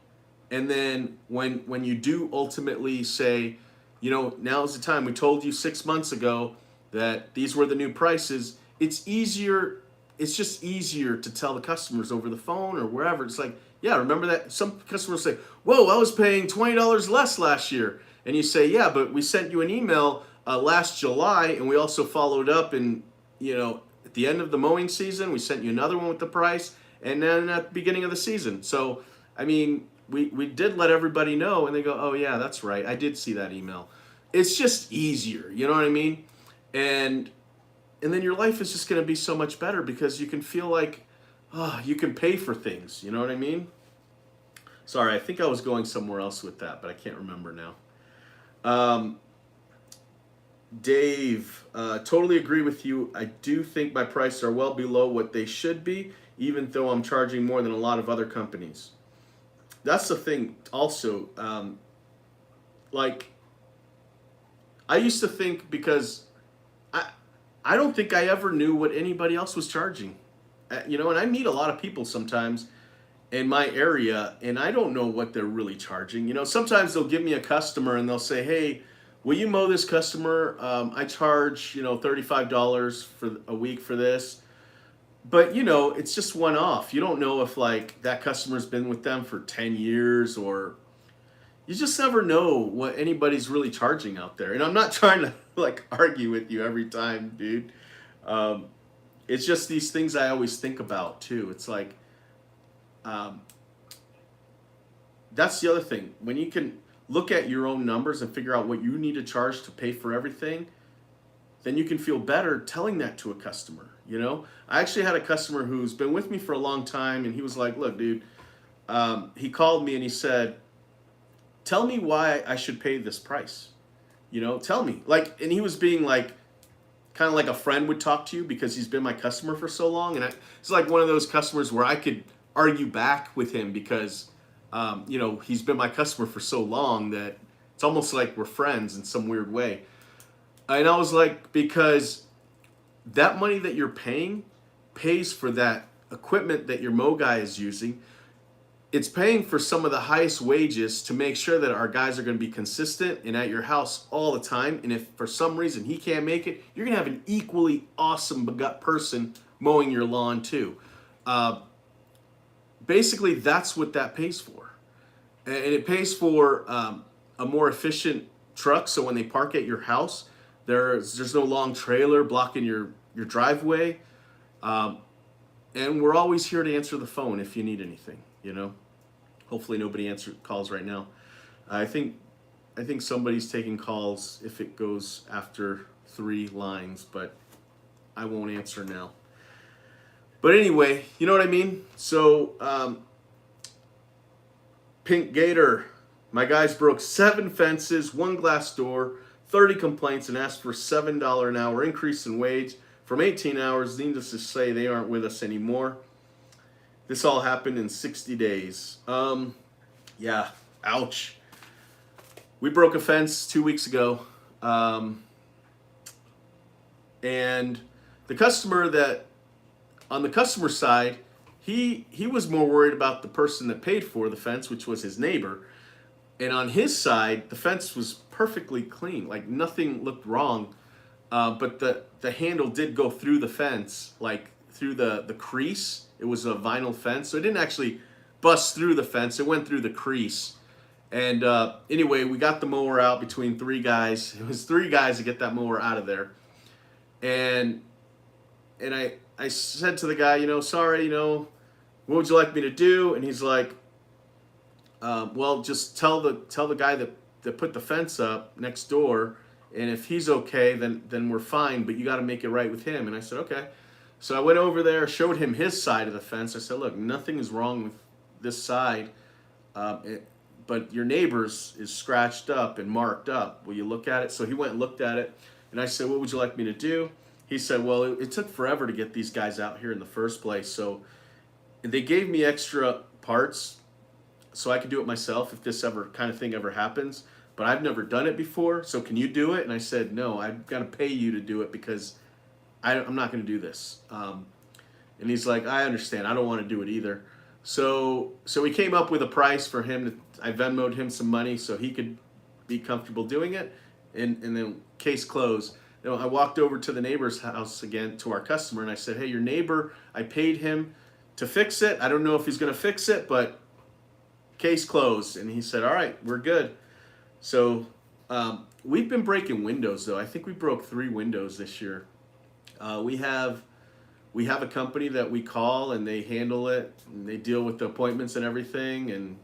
[SPEAKER 1] and then when you do ultimately say, now's the time, we told you 6 months ago that these were the new prices, it's just easier to tell the customers over the phone or wherever. It's like, yeah, remember that? Some customers say, whoa, I was paying $20 less last year. And you say, yeah, but we sent you an email last July, and we also followed up at the end of the mowing season, we sent you another one with the price, and then at the beginning of the season. So, I mean, we did let everybody know, and they go, oh yeah, that's right, I did see that email. It's just easier, you know what I mean? And then your life is just going to be so much better because you can feel like, you can pay for things, you know what I mean? Sorry, I think I was going somewhere else with that, but I can't remember now. Dave, totally agree with you. I do think my prices are well below what they should be, even though I'm charging more than a lot of other companies. That's the thing also. I used to think, because I don't think I ever knew what anybody else was charging. And I meet a lot of people sometimes in my area, and I don't know what they're really charging. Sometimes they'll give me a customer and they'll say, hey, will you mow this customer? I charge, $35 for a week for this. But, it's just one off. You don't know if that customer's been with them for 10 years, or you just never know what anybody's really charging out there. And I'm not trying to argue with you every time, dude. It's just these things I always think about too. It's like, that's the other thing. When you can look at your own numbers and figure out what you need to charge to pay for everything, then you can feel better telling that to a customer. I actually had a customer who's been with me for a long time, and he was like, look, dude, he called me and he said, tell me why I should pay this price. Tell me. And he was being kind of like a friend would talk to you because he's been my customer for so long. And it's like one of those customers where I could argue back with him because, he's been my customer for so long that it's almost like we're friends in some weird way. And I was like, because that money that you're paying pays for that equipment that your mow guy is using. It's paying for some of the highest wages to make sure that our guys are going to be consistent and at your house all the time. And if for some reason he can't make it, you're going to have an equally awesome person mowing your lawn too. Basically, that's what that pays for. And it pays for a more efficient truck. So when they park at your house, there's no long trailer blocking your driveway. And we're always here to answer the phone if you need anything, Hopefully nobody calls right now. I think somebody's taking calls if it goes after 3 lines, but I won't answer now. But anyway, you know what I mean? So, Pink Gator, my guys broke 7 fences, 1 glass door, 30 complaints, and asked for $7 an hour increase in wage from 18 hours. Needless to say, they aren't with us anymore. This all happened in 60 days. Yeah, ouch. We broke a fence 2 weeks ago. And the customer on the customer side, he was more worried about the person that paid for the fence, which was his neighbor. And on his side, the fence was perfectly clean. Like nothing looked wrong. But the handle did go through the fence, like through the crease. It was a vinyl fence, so it didn't actually bust through the fence. It went through the crease. And anyway, we got the mower out between 3 guys. It was 3 guys to get that mower out of there. And I said to the guy, sorry, what would you like me to do? And he's like, well, just tell the guy that put the fence up next door, and if he's okay, then we're fine, but you got to make it right with him. And I said, okay. So I went over there, showed him his side of the fence. I said, look, nothing is wrong with this side, but your neighbor's is scratched up and marked up. Will you look at it? So he went and looked at it, and I said, what would you like me to do? He said, well, it took forever to get these guys out here in the first place, so they gave me extra parts so I could do it myself if this kind of thing ever happens, but I've never done it before, so can you do it? And I said, no, I've got to pay you to do it because I'm not going to do this. And he's like, I understand. I don't want to do it either. So we came up with a price for him. I Venmo'd him some money so he could be comfortable doing it. And then case closed. I walked over to the neighbor's house again, to our customer, and I said, hey, your neighbor, I paid him to fix it. I don't know if he's going to fix it, but case closed. And he said, all right, we're good. So we've been breaking windows, though. I think we broke 3 windows this year. We have a company that we call, and they handle it, and they deal with the appointments and everything. And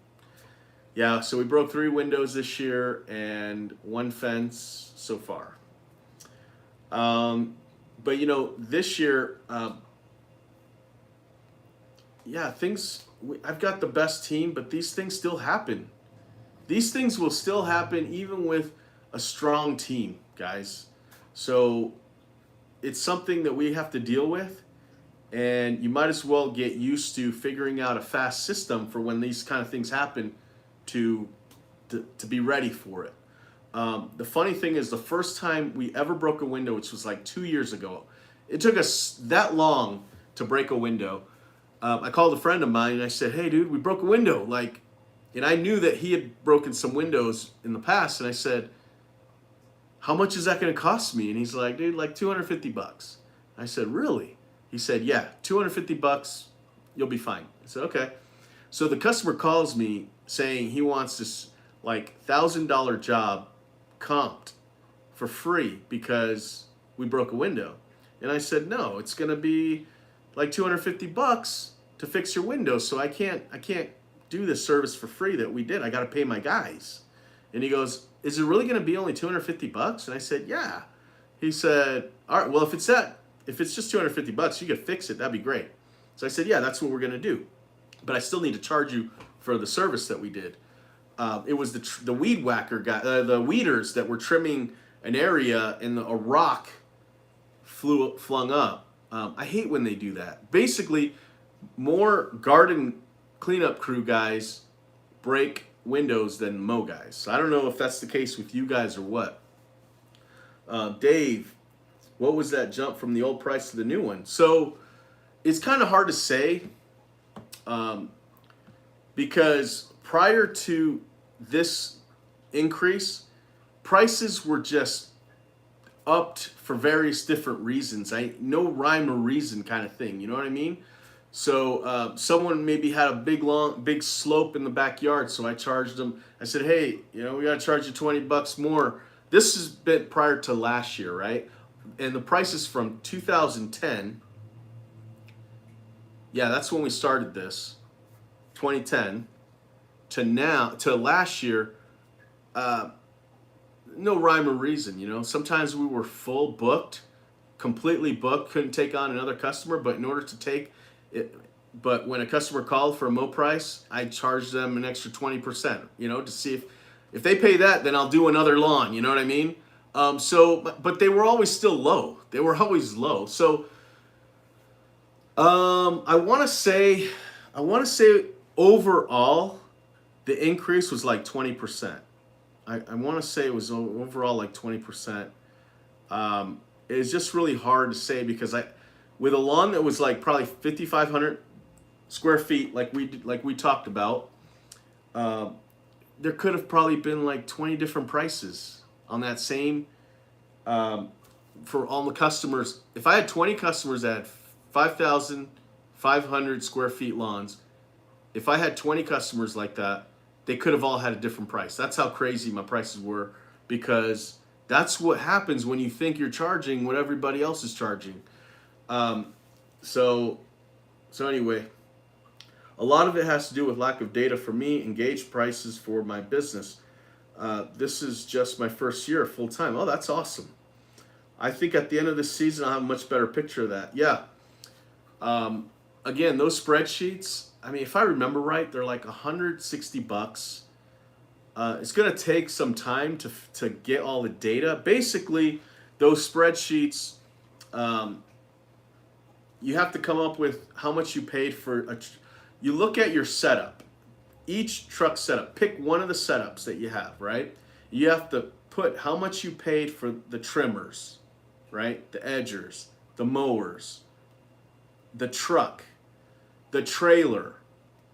[SPEAKER 1] yeah, so we broke 3 windows this year and 1 fence so far. But this year, I've got the best team, but these things still happen. These things will still happen even with a strong team, guys. So it's something that we have to deal with, and you might as well get used to figuring out a fast system for when these kind of things happen to be ready for it. The funny thing is, the first time we ever broke a window, which was like 2 years ago, it took us that long to break a window. I called a friend of mine and I said, hey dude, we broke a window. And I knew that he had broken some windows in the past, and I said, how much is that going to cost me? And he's like, dude, like $250. I said, really? He said, yeah, $250, you'll be fine. I said, okay. So the customer calls me saying he wants this like $1,000 job comped for free because we broke a window. And I said, no, it's going to be like $250 to fix your window. So I can't do this service for free that we did. I got to pay my guys. And he goes, is it really going to be only $250? And I said, yeah. He said, all right, well, if it's just $250, you could fix it. That'd be great. So I said, yeah, that's what we're going to do. But I still need to charge you for the service that we did. It was the weed whacker guy, the weeders that were trimming an area, and a rock flung up. I hate when they do that. Basically, more garden cleanup crew guys break windows than mow guys. So I don't know if that's the case with you guys or what. Dave, what was that jump from the old price to the new one? So it's kind of hard to say um, because prior to this increase, prices were just upped for various different reasons. No rhyme or reason kind of thing. You know what I mean? So someone maybe had a big slope in the backyard, so I charged them. I said, "Hey, we got to charge you $20 more." This has been prior to last year, right? And the prices from 2010. Yeah, that's when we started this. 2010 to now to last year. No rhyme or reason. Sometimes we were full booked, completely booked, couldn't take on another customer, but in order to take it, but when a customer called for a mow price, I charged them an extra 20%, to see if they pay that, then I'll do another lawn, you know what I mean? But they were always still low. They were always low. So I want to say overall, the increase was like 20%. I want to say it was overall like 20%. It's just really hard to say because with a lawn that was like probably 5,500 square feet, like we talked about, there could have probably been like 20 different prices on that same for all the customers. If I had 20 customers that had 5,500 square feet lawns, if I had 20 customers like that, they could have all had a different price. That's how crazy my prices were, because that's what happens when you think you're charging what everybody else is charging. So anyway, a lot of it has to do with lack of data for me and gauge prices for my business. This is just my first year full time. Oh, that's awesome. I think at the end of this season, I'll have a much better picture of that. Yeah. Again, those spreadsheets, I mean, if I remember right, they're like $160. It's going to take some time to get all the data. Basically, those spreadsheets, you have to come up with how much you paid for you look at your setup, each truck setup. Pick one of the setups that you have, right? You have to put how much you paid for the trimmers, right? The edgers, the mowers, the truck, the trailer,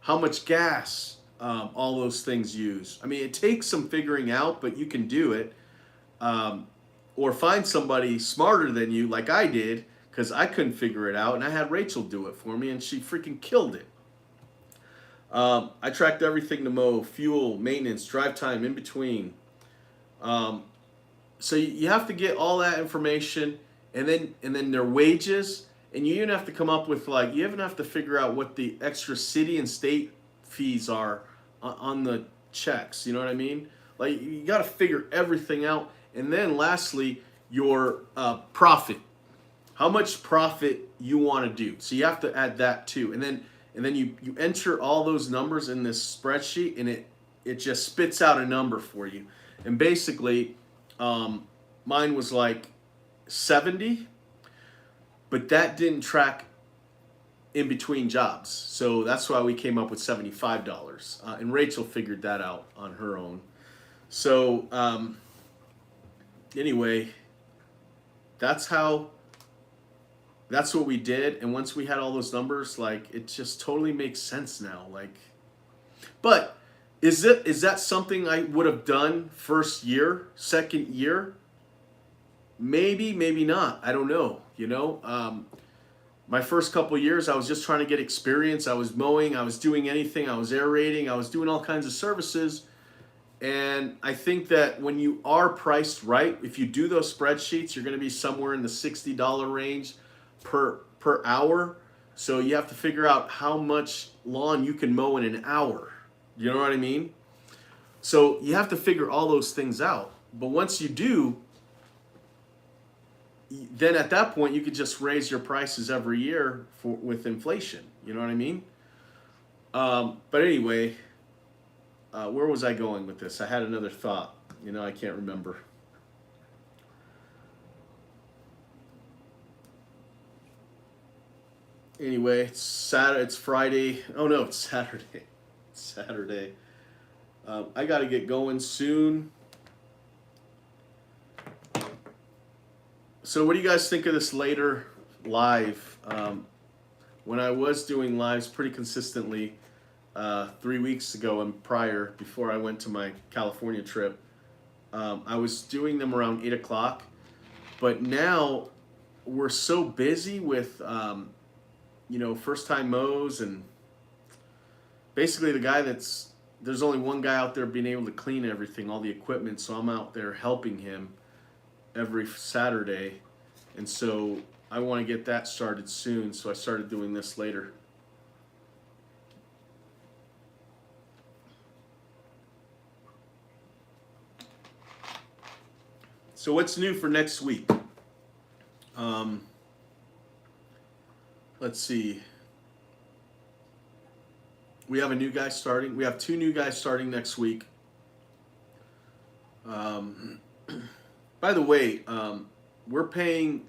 [SPEAKER 1] how much gas all those things use. I mean, it takes some figuring out, but you can do it. Or find somebody smarter than you, like I did, because I couldn't figure it out, and I had Rachel do it for me, and she freaking killed it. I tracked everything to mow, fuel, maintenance, drive time, in between. So you have to get all that information, and then their wages. And you even have to come up with you even have to figure out what the extra city and state fees are on the checks. You know what I mean? Like, you got to figure everything out. And then lastly, your profit. How much profit you want to do. So you have to add that too. And then you enter all those numbers in this spreadsheet, and it just spits out a number for you. And basically, mine was like 70. But that didn't track in between jobs. So that's why we came up with $75. And Rachel figured that out on her own. So anyway, that's what we did. And once we had all those numbers, it just totally makes sense now. But is that something I would have done first year, second year? Maybe, maybe not. I don't know. My first couple years, I was just trying to get experience. I was mowing. I was doing anything. I was aerating. I was doing all kinds of services. And I think that when you are priced right, if you do those spreadsheets, you're going to be somewhere in the $60 range per hour. So you have to figure out how much lawn you can mow in an hour. You know what I mean? So you have to figure all those things out. But once you do, then at that point you could just raise your prices every year with inflation. You know what I mean? But anyway, where was I going with this? I had another thought. I can't remember. Anyway, it's Saturday. It's Friday. Oh no, it's Saturday. It's Saturday. I got to get going soon. So, what do you guys think of this later live? When I was doing lives pretty consistently 3 weeks ago and prior, before I went to my California trip, I was doing them around 8 o'clock. But now we're so busy with, first time mows, and basically there's only one guy out there being able to clean everything, all the equipment. So I'm out there helping him every Saturday. And so I want to get that started soon. So I started doing this later. So what's new for next week? Let's see. We have a new guy starting. We have 2 new guys starting next week. By the way, we're paying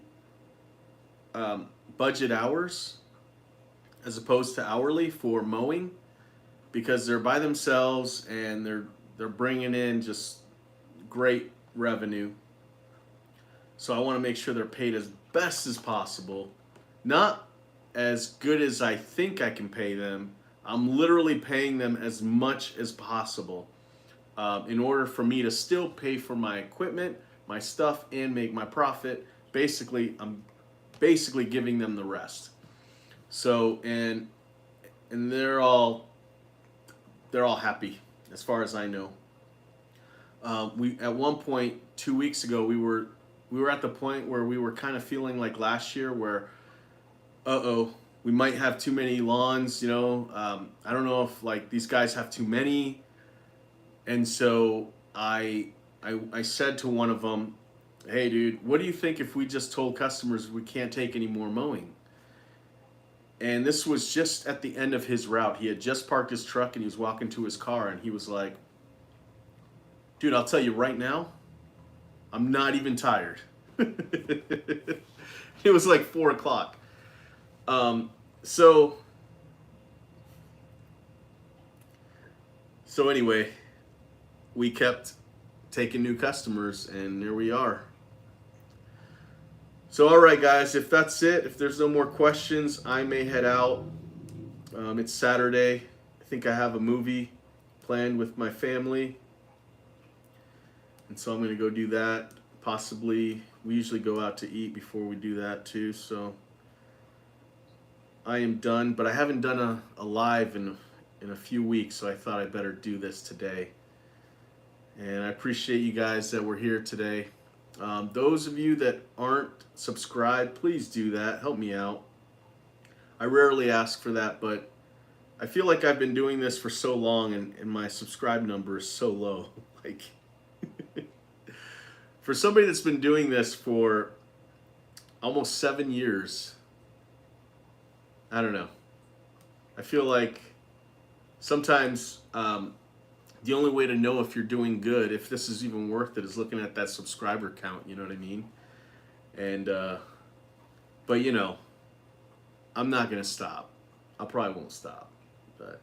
[SPEAKER 1] budget hours as opposed to hourly for mowing, because they're by themselves and they're bringing in just great revenue. So I want to make sure they're paid as best as possible. Not as good as I think I can pay them. I'm literally paying them as much as possible in order for me to still pay for my equipment, my stuff, and make my profit. Basically, I'm giving them the rest. So and they're all happy as far as I know. We at one point 2 weeks ago we were at the point where we were kind of feeling like last year, where we might have too many lawns, I don't know if like these guys have too many. And so I said to one of them, hey dude, what do you think if we just told customers we can't take any more mowing? And this was just at the end of his route. He had just parked his truck and he was walking to his car, and he was like, dude, I'll tell you right now, I'm not even tired. It was like 4 o'clock. So anyway, we kept taking new customers, and there we are. So all right, guys, if that's it, if there's no more questions, I may head out. It's Saturday. I think I have a movie planned with my family, and so I'm going to go do that. Possibly, we usually go out to eat before we do that too. So I am done, but I haven't done a live in a few weeks, so I thought I'd better do this today. And I appreciate you guys that were here today. Those of you that aren't subscribed, please do that. Help me out. I rarely ask for that, but I feel like I've been doing this for so long, and my subscribe number is so low. Like, for somebody that's been doing this for almost 7 years, I don't know. I feel like sometimes the only way to know if you're doing good, if this is even worth it, is looking at that subscriber count. You know what I mean? And but I'm not gonna stop. I probably won't stop. But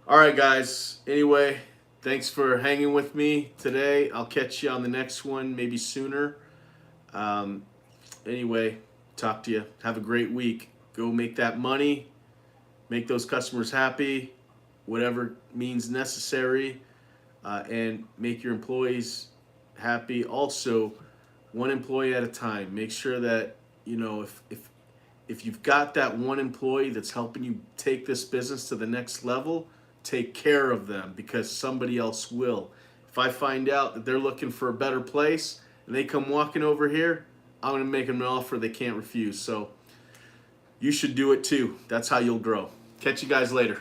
[SPEAKER 1] all right, guys. Anyway, thanks for hanging with me today. I'll catch you on the next one, maybe sooner. Anyway, talk to you. Have a great week. Go make that money. Make those customers happy, whatever means necessary, and make your employees happy. Also, one employee at a time. Make sure that if you've got that one employee that's helping you take this business to the next level, take care of them, because somebody else will. If I find out that they're looking for a better place and they come walking over here, I'm going to make them an offer they can't refuse. So you should do it too. That's how you'll grow. Catch you guys later.